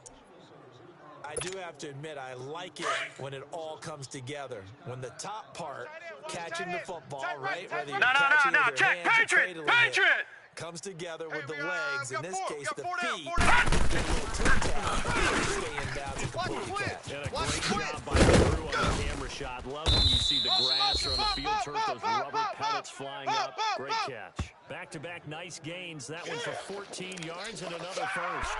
S3: I do have to admit, I like it when it all comes together. When the top part, catching the football, right? Whether you're catching it with your
S4: Check.
S3: hands or
S4: Patriot.
S3: cradling it,
S4: Patriot.
S3: comes together with the legs. In this case, the
S2: four down,
S3: feet.
S2: four down.
S3: Get a little toe tap, stay in bounds and complete the catch.
S1: And a great job by the crew on the camera shot. Love when you see the grass or on the field turf, those rubber pellets flying up. Great catch. Back-to-back nice gains. That one for 14 yards and another first.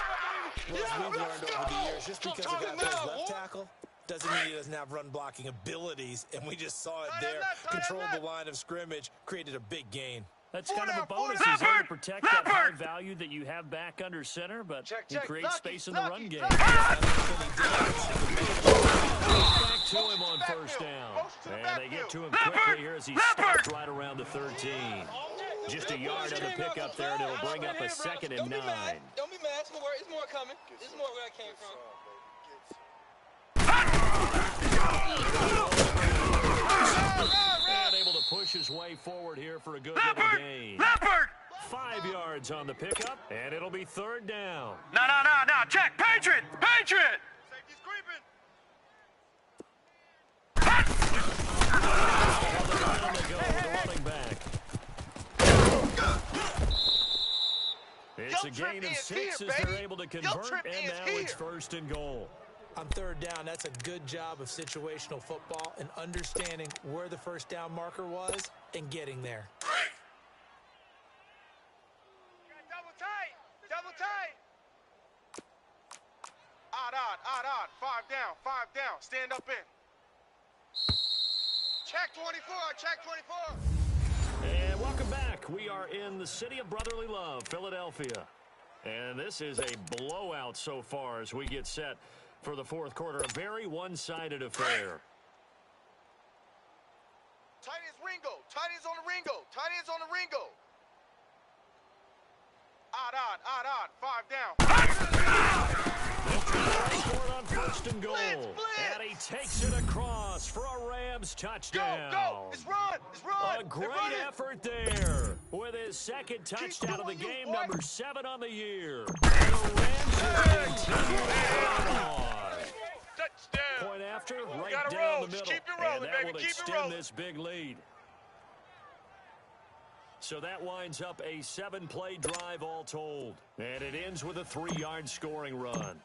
S3: Well, as we've learned over the years, just because a guy plays left tackle doesn't mean he doesn't have run blocking abilities, and we just saw it there. Controlled the line of scrimmage, created a big gain.
S1: That's kind of a bonus. He's there to protect that high value that you have back under center, but he creates space in the run game. Back to him on first down. And they get to him quickly here as he stops right around the 13. Just a yard on the pickup there, and it'll bring up a 2nd and 9.
S5: Don't be mad. It's more, it's more coming. This is more where I came from.
S1: And able to push his way forward here for a good little gain. 5 yards on the pickup, and it'll be 3rd down.
S4: No. Check. Patriot. Patriot.
S2: Safety's creeping.
S1: Down they go with the running back. It's a gain of 6 as they're able to convert, and now it's 1st and goal.
S3: On third down, that's a good job of situational football and understanding where the first down marker was and getting there.
S2: Double tight. Odd. 5 down. Stand up in. Check 24.
S1: And welcome back. We are in the city of brotherly love, Philadelphia. And this is a blowout so far as we get set for the 4th quarter. A very one-sided affair.
S2: Tight ends Ringo. Tight ends on the Ringo. Odd. 5 down.
S1: Scored on 1st and goal. And he takes it across. across for a Rams touchdown.
S2: Go! It's run! It's run!
S1: A great effort there with his second touchdown of the game, number 7 on the year. The Rams are continuing on.
S4: Touchdown.
S1: Point after, right
S4: Gotta
S1: down
S4: roll.
S1: the middle.
S4: Just keep it rolling,
S1: and that
S4: baby.
S1: will
S4: Keep it
S1: extend
S4: rolling.
S1: this big lead. So that winds up a 7-play drive all told. And it ends with a 3-yard scoring run.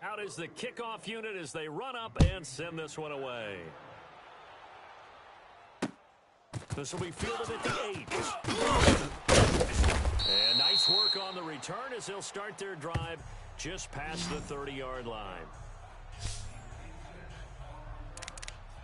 S1: Out is the kickoff unit as they run up and send this one away. This will be fielded at the 8. And nice work on the return as they'll start their drive just past the 30-yard line.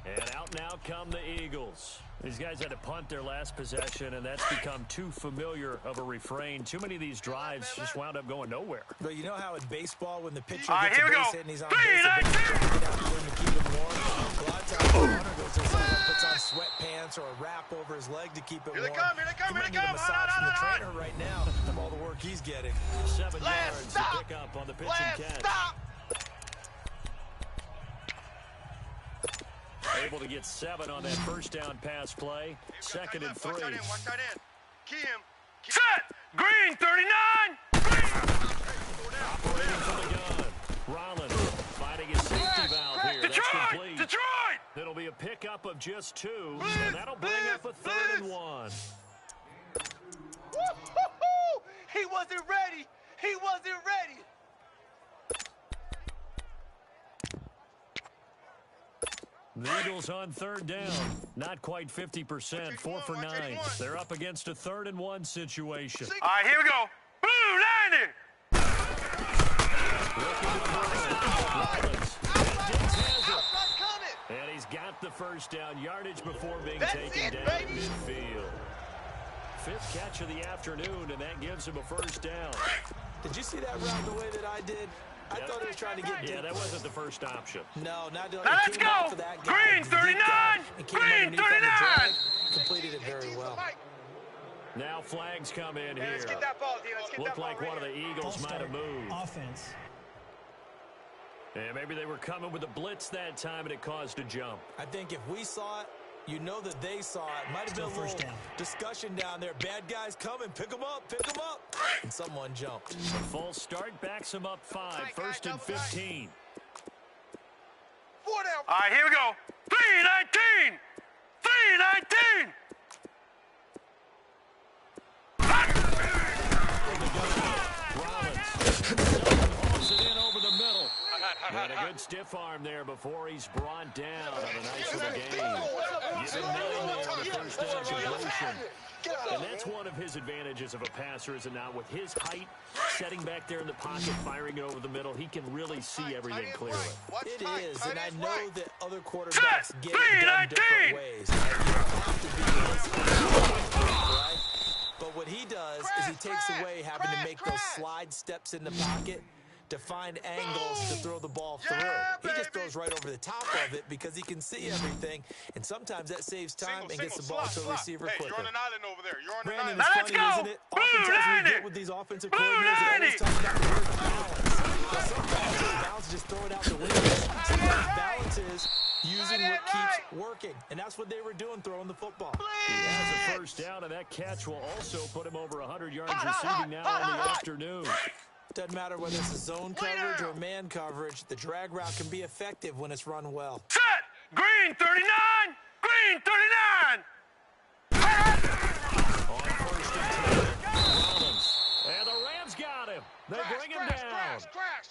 S1: And out now come the Eagles. These guys had to punt their last possession, and that's become too familiar of a refrain. Too many of these drives just wound up going nowhere.
S3: But you know how in baseball, when the pitcher
S4: All right,
S3: gets a
S4: here we
S3: base
S4: go.
S3: hit and he's on base, the pitcher trying to get out the room to keep him warm. A lot of times the runner goes inside and puts on sweatpants or a wrap over his leg to keep it warm.
S2: Here they come, here they come,
S3: He might
S2: here they
S3: need a
S2: come.
S3: massage from the trainer right now from all the work he's getting.
S1: 7
S2: Last
S1: yards
S2: stop.
S1: to pick up on the pitch
S2: Last
S1: and catch.
S2: stop!
S1: Able to get 7 on that first down pass play. Second and 3.
S2: Watch that in, watch that in. Kim.
S4: Set. Green 39.
S1: Operating from the gun. Rollins finding his safety valve here. That's
S4: Detroit.
S1: complete.
S4: Detroit.
S1: It'll be a pickup of just 2, and that'll bring up a 3rd and 1.
S2: Woo-hoo-hoo! He wasn't ready. He wasn't ready.
S1: The Eagles on 3rd down. Not quite 50%. 4 for 9. They're up against a 3rd and 1 situation.
S4: All right, here we go. Blue 90.
S1: Rollins. Diggs has it.
S2: Outside's coming.
S1: And he's got the first down yardage before being
S2: That's
S1: taken
S2: it,
S1: down
S2: baby.
S1: midfield. 5th catch of the afternoon, and that gives him a first down.
S3: Did you see that route the way that I did? I thought he was trying to get
S1: Yeah, that wasn't the first option.
S3: No, not doing
S4: Now
S3: it.
S4: let's
S3: Came off
S4: go.
S3: of that guy,
S4: Green
S3: the deep
S4: 39.
S3: guy, and came
S4: Green
S3: underneath on the
S4: 39.
S3: drag, completed it very well.
S1: Now flags come in
S2: Hey, let's
S1: here.
S2: get that ball, D. Let's get
S1: Looked
S2: that ball
S1: like
S2: right
S1: one of the
S2: here.
S1: Eagles might have moved.
S6: Offense.
S1: And maybe they were coming with a blitz that time, and it caused a jump.
S3: I think if we saw it, you know that they saw it. Might have
S6: Still
S3: been a
S6: first
S3: little
S6: down.
S3: discussion down there. Bad guys coming. Pick them up. Pick them up. And someone jumped.
S1: A full start backs them up 5. 1st and 15.
S2: 4 down.
S4: All right, here we go. 319. 319.
S1: Hauls it in over the middle. And a good stiff arm there before he's brought down on a nice little game. Giving 9 there on the first down completion. And that's one of his advantages of a passer, is it not? With his height, setting back there in the pocket, firing it over the middle, he can really see everything clearly.
S3: It is, and I know that other quarterbacks get it done
S4: 319.
S3: different ways. You don't have to be this right? But what he does is he takes away having to make those slide steps in the pocket to find angles to throw the ball through. He just throws right over the top of it because he can see everything, and sometimes that saves time and gets the ball to a receiver
S2: Hey,
S3: quicker.
S2: you're on an island over there. You're on an
S3: Brandon,
S2: island.
S3: it's
S4: Now let's
S3: funny,
S4: go.
S3: isn't it?
S4: Blue
S3: Oftentimes we
S4: 90.
S3: get with these offensive
S4: Blue
S3: coordinators, they always
S4: 90.
S3: talk about the word balance. But sometimes the balance is just throw it out the window. Sometimes balance is using what keeps working, and that's what they were doing, throwing the football.
S1: He has a first down, and that catch will also put him over 100 yards receiving now in the afternoon.
S3: Doesn't matter whether it's a zone coverage or man coverage, the drag route can be effective when it's run well.
S4: Set. Green 39. Green 39.
S1: On 1st and 10, Rollins. And the Rams got him. They bring him down.
S2: Crash.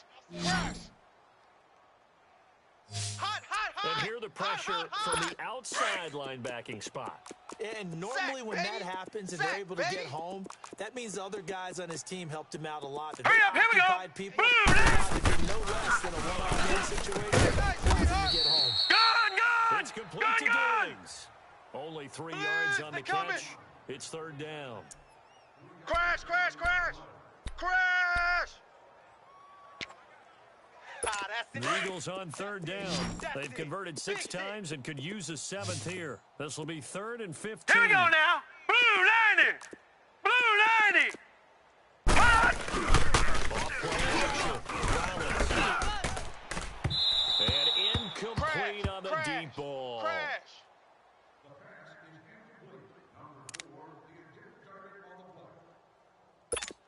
S2: Hot.
S1: And here the pressure from the outside linebacking spot.
S3: And normally when that happens and they're
S2: Sack,
S3: able to
S2: baby.
S3: get home, that means the other guys on his team helped him out a lot. If
S4: Hurry
S3: they
S4: up, here we go.
S3: occupied people,
S4: Blue
S3: they allowed to do no less than a one-on-one situation to get home.
S4: Gun.
S1: It's complete to Diggs. Only 3 yards on the catch. It's 3rd down.
S2: Crash.
S1: The Eagles on 3rd down. They've converted 6 times and could use a 7th here. This will be 3rd and 15.
S4: Here we go now. Blue 90. Blue 90. Hot.
S1: And incomplete on the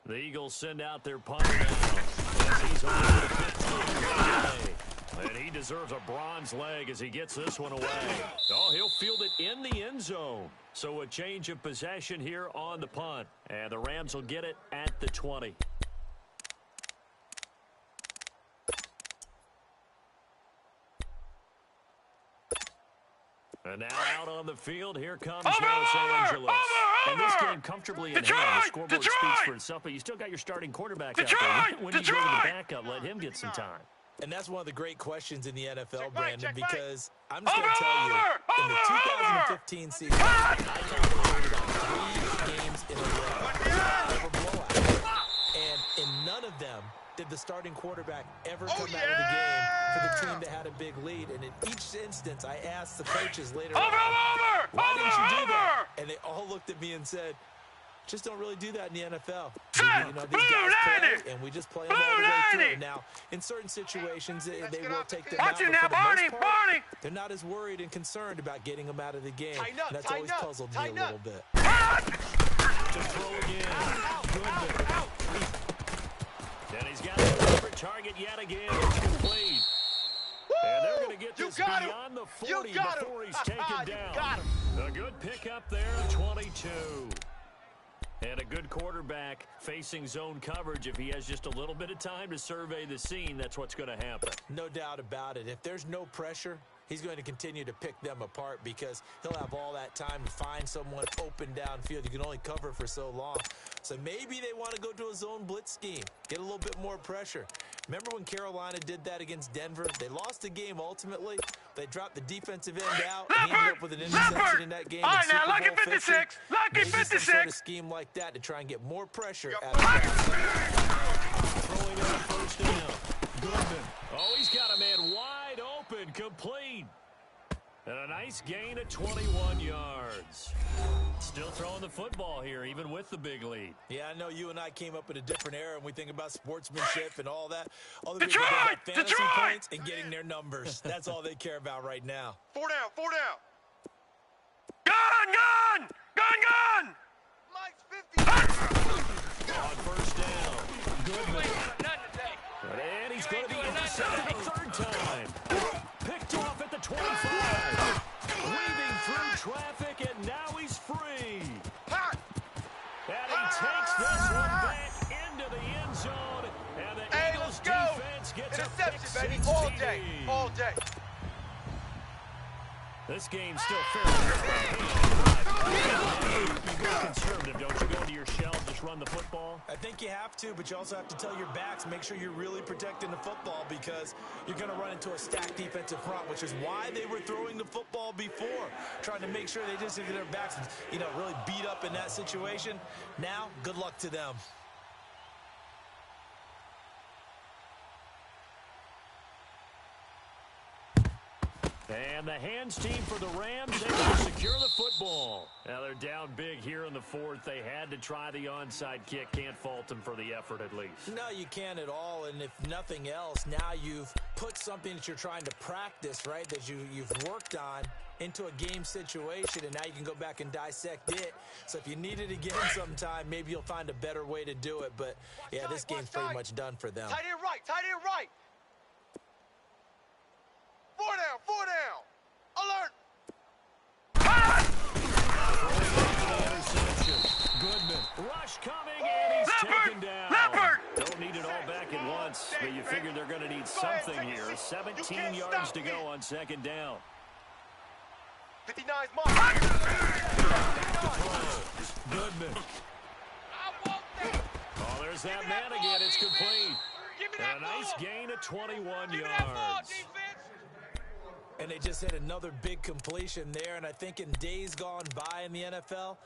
S1: The Eagles send out their punter now. As he's over to 15. And he deserves a bronze leg as he gets this one away. Oh, he'll field it in the end zone. So a change of possession here on the punt. And the Rams will get it at the 20. And now out on the field, here comes Los Angeles. And this game comfortably in hand. The scoreboard speaks for itself, but you still got your starting quarterback out there. When you go to the backup, let him get some time.
S3: And that's one of the great questions in the NFL, Brandon, because I'm just going to tell you, in the 2015 season, I calculated on 3 games in a row of blowout. And in none of them did the starting quarterback ever come out of the game for the team that had a big lead. And in each instance, I asked the coaches later on, why didn't you do that? And they all looked at me and said, just don't really do that in the NFL. You know, these guys play, and we just play them all the way through. Now, in certain situations, they will take them out, but for the most part, they're not as worried and concerned about getting them out of the game. And that's always puzzled me a little bit.
S1: To throw again. And he's got the favorite target yet again. It's complete. And they're going to get this beyond the 40 before he's taken down. A good pickup there, 22. And a good quarterback facing zone coverage. If he has just a little bit of time to survey the scene, that's what's going to happen.
S3: No doubt about it. If there's no pressure, he's going to continue to pick them apart because he'll have all that time to find someone open downfield. You can only cover for so long. So maybe they want to go to a zone blitz scheme, get a little bit more pressure. Remember when Carolina did that against Denver? They lost the game ultimately. They dropped the defensive end out and ended up with an interception in that game.
S4: All right, now, lucky 56. Lucky 56.
S3: Some sort of scheme like that to try and get more pressure out of that.
S1: Throwing on first down. Goodman. Oh, he's got a man wide open, complete. And a nice gain of 21 yards. Still throwing the football here, even with the big lead.
S3: Yeah, I know you and I came up in a different era, and we think about sportsmanship and all that. Other people think about fantasy points and getting their numbers. That's all they care about right now.
S2: 4 down, 4 down.
S4: Gun!
S2: Mike's 50.
S1: On first down. Goodman. And he's going to be intercepted a third time. Picked off at the 25. Weaving through traffic, and now he's free. And he takes this one back into the end zone. And the Eagles defense gets
S2: interception,
S1: a
S2: baby. All day. All day.
S1: This game's still fairly You go conservative, don't you? Go into your shell, just run the football?
S3: I think you have to, but you also have to tell your backs, make sure you're really protecting the football because you're going to run into a stacked defensive front, which is why they were throwing the football before, trying to make sure they just get their backs, really beat up in that situation. Now, good luck to them.
S1: And the hands team for the Rams, they will secure the football. Now they're down big here in the fourth. They had to try the onside kick. Can't fault them for the effort at least.
S3: No, you can't at all. And if nothing else, now you've put something that you're trying to practice, right, that you've worked on into a game situation, and now you can go back and dissect it. So if you need it again sometime, maybe you'll find a better way to do it. But, yeah, this game's pretty much done for them.
S2: Tight end right, tight end right. 4 down, 4 down. Alert.
S1: Goodman. Rush coming, and he's taken down. Don't need it all back at once, but you figure they're going to need something here. 17 yards to go on second down.
S2: 59's mark.
S1: Goodman. Oh, there's that man again. It's complete. And a nice gain of 21 yards.
S3: And they just hit another big completion there. And I think in days gone by in the NFL,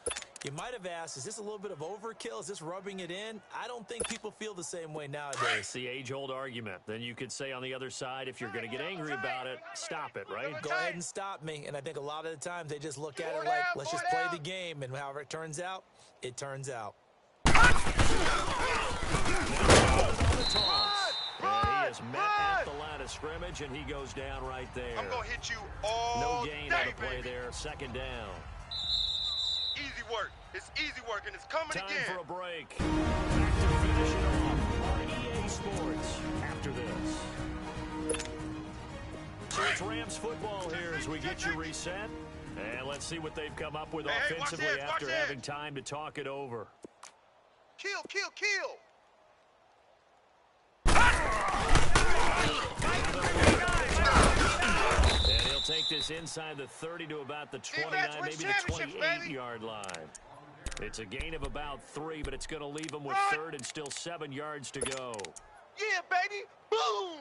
S3: you might have asked, is this a little bit of overkill? Is this rubbing it in? I don't think people feel the same way nowadays.
S1: It's the age-old argument. Then you could say on the other side, if you're going to get angry about it, stop it, right?
S3: Go ahead and stop me. And I think a lot of the time they just look at it like, let's just play the game. And however it turns out, it turns out.
S1: He is met at the line of scrimmage, and he goes down right there.
S2: I'm going to hit you all
S1: No gain
S2: day,
S1: on the play
S2: baby.
S1: there. Second down.
S2: easy work. It's easy work, and it's coming
S1: Time
S2: again.
S1: for a break. Back to finish it off on EA Sports after this. So it's Rams football here as we get you reset. And let's see what they've come up with offensively after having time to talk it over.
S2: Kill, kill, kill.
S1: And he'll take this inside the 30 to about the 29, maybe the 28-yard line. It's a gain of about 3, but it's going to leave him with third and still 7 yards to go.
S2: Yeah, baby. Boom.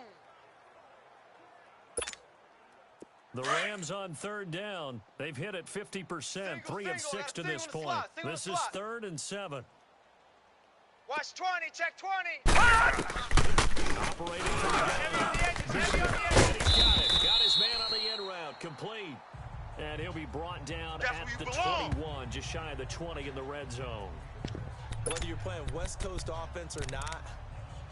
S1: The Rams on third down. They've hit it 50%, 3 of 6 to this point. This is 3rd and 7.
S2: Watch 20, check 20.
S1: Operating from the gun. Got his man on the end route, complete. And he'll be brought down at the 21, just shy of the 20 in the red zone.
S3: Whether you're playing West Coast offense or not,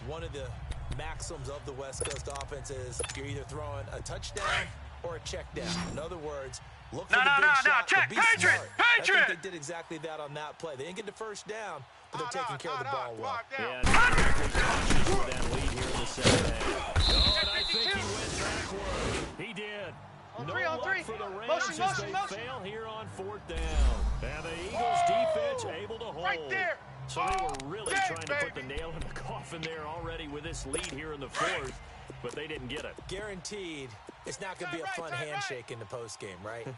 S3: one of the maxims of the West Coast offense is you're either throwing a touchdown or a check down. In other words, look for the big shot,
S4: check,
S3: but be
S4: Patriot,
S3: smart.
S4: Patriot.
S3: I think they did exactly that on that play. They didn't get the first down, but they're taking care of the ball well.
S1: Yeah, cautious with that lead here in the second half. Oh, and I think he went backward. He did.
S2: On three.
S1: For the Rams
S2: Motion,
S1: as they fail here on 4th down. And the Eagles defense able to hold.
S2: Right there.
S1: So they were really trying to put the nail in the coffin there already with this lead here in the 4th, but they didn't get it.
S3: Guaranteed, it's not going to be a fun handshake in the postgame, right?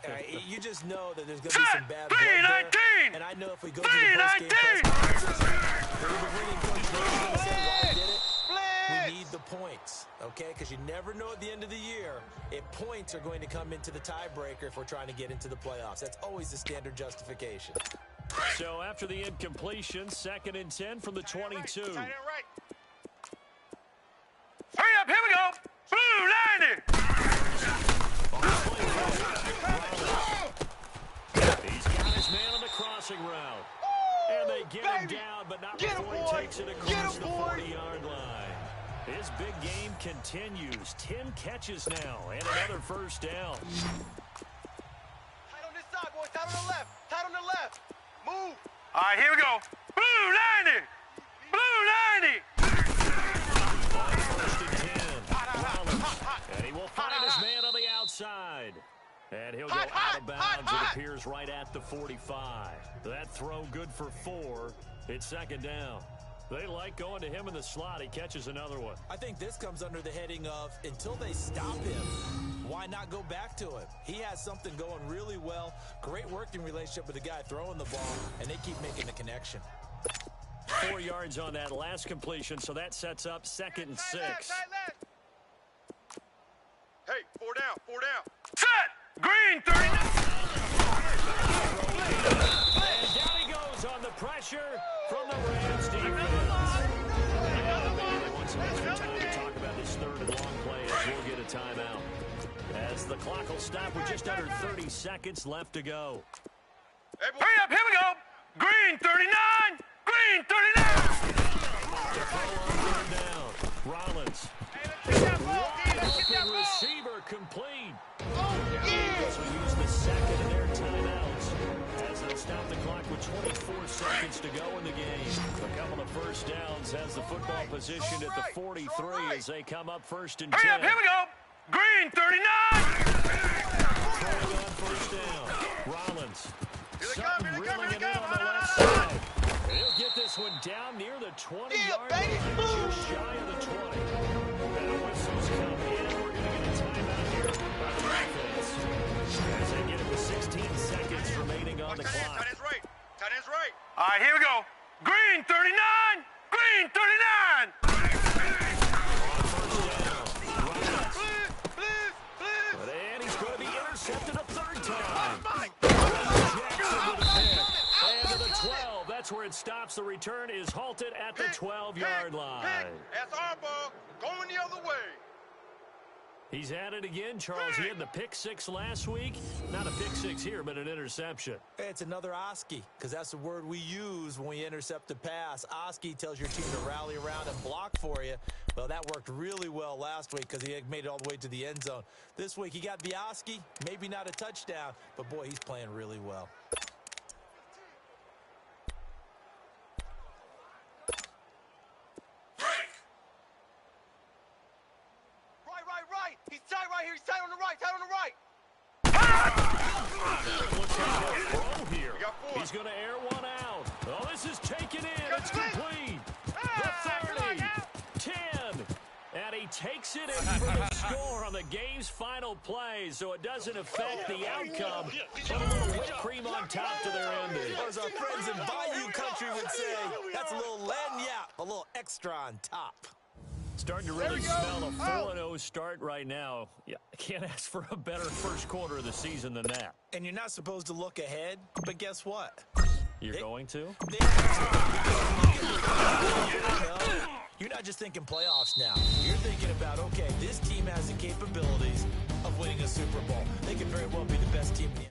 S3: You just know that there's going to be some bad blood there. And I know if we go to the postgame press conferences, the winning coach is going to say why we did it. We need the points, okay? Because you never know at the end of the year if points are going to come into the tiebreaker if we're trying to get into the playoffs. That's always the standard justification.
S1: So after the incompletion, 2nd and 10 from the 22.
S2: Right.
S4: Hurry up, here we go. Blue 90.
S1: He's got his man on the crossing route. And they get him down, but not before he takes it across the 40-yard line. His big game continues. 10 catches now and another first down.
S2: Tight on this side, boys. Tight on the left. Tight on the left. Move.
S4: All right, here we go. Blue 90. Blue 90.
S1: On 1st and 10. Rollins. And he will find his man on the outside. And he'll go out of bounds. It appears right at the 45. That throw good for 4. It's 2nd down. They like going to him in the slot. He catches another one.
S3: I think this comes under the heading of until they stop him, why not go back to him? He has something going really well. Great working relationship with the guy throwing the ball, and they keep making the connection.
S1: 4 yards on that last completion, so that sets up 2nd and 6.
S2: Hey, 4 down.
S4: Set. Green 39.
S1: And down he goes on the pressure from the Rams defense. They want some extra time to talk about this 3rd and long play as we'll get a timeout. As the clock will stop with just under 30 seconds left to go.
S4: Hurry up, here we go. Green 39. Green 39.
S1: The throw on 3rd down. Rollins. Wide open receiver complete. Eagles will use the 2nd of their timeouts as they'll stop the clock with 24 seconds to go in the game. A couple of first downs has the football positioned at the 43 as they come up 1st and 10.
S4: Hurry up, here we go. Green 39.
S1: Throwing on 1st down. Rollins. Sutton reeling it in on the left side. And he'll get this one down near the 20-yard line, just shy of the 20. And whistles come in. We're going to get a timeout here by the offense as they get it with 16 seconds remaining on the clock.
S2: Tight end's right.
S4: All right, here we go. Green 39. Green 39.
S1: And he's going to be intercepted a 3rd time. And to the 12. That's where it stops. The return is halted at the 12-yard line.
S2: That's our ball. Going the other way.
S1: He's at it again, Charles. He had the pick 6 last week. Not a pick 6 here, but an interception.
S3: It's another Oski, because that's the word we use when we intercept a pass. Oski tells your team to rally around and block for you. Well, that worked really well last week because he made it all the way to the end zone. This week, he got the Oski, maybe not a touchdown, but boy, he's playing really well.
S2: right, tight on the right.
S1: Looks like a throw here.
S2: We got 4.
S1: He's going to air one out. Oh, this is taken in. It's complete. The 30, 10, and he takes it in for the score on the game's final play, so it doesn't affect the outcome, but a little whipped cream on top to their ending.
S3: Or as our friends in Bayou Country would say, that's a little lagniappe, a little extra on top.
S1: Starting to really smell a 4-0 start right now. Yeah, I can't ask for a better first quarter of the season than that.
S3: And you're not supposed to look ahead, but guess what?
S1: You're going to?
S3: You're not just thinking playoffs now. You're thinking about, okay, this team has the capabilities of winning a Super Bowl. They could very well be the best team in the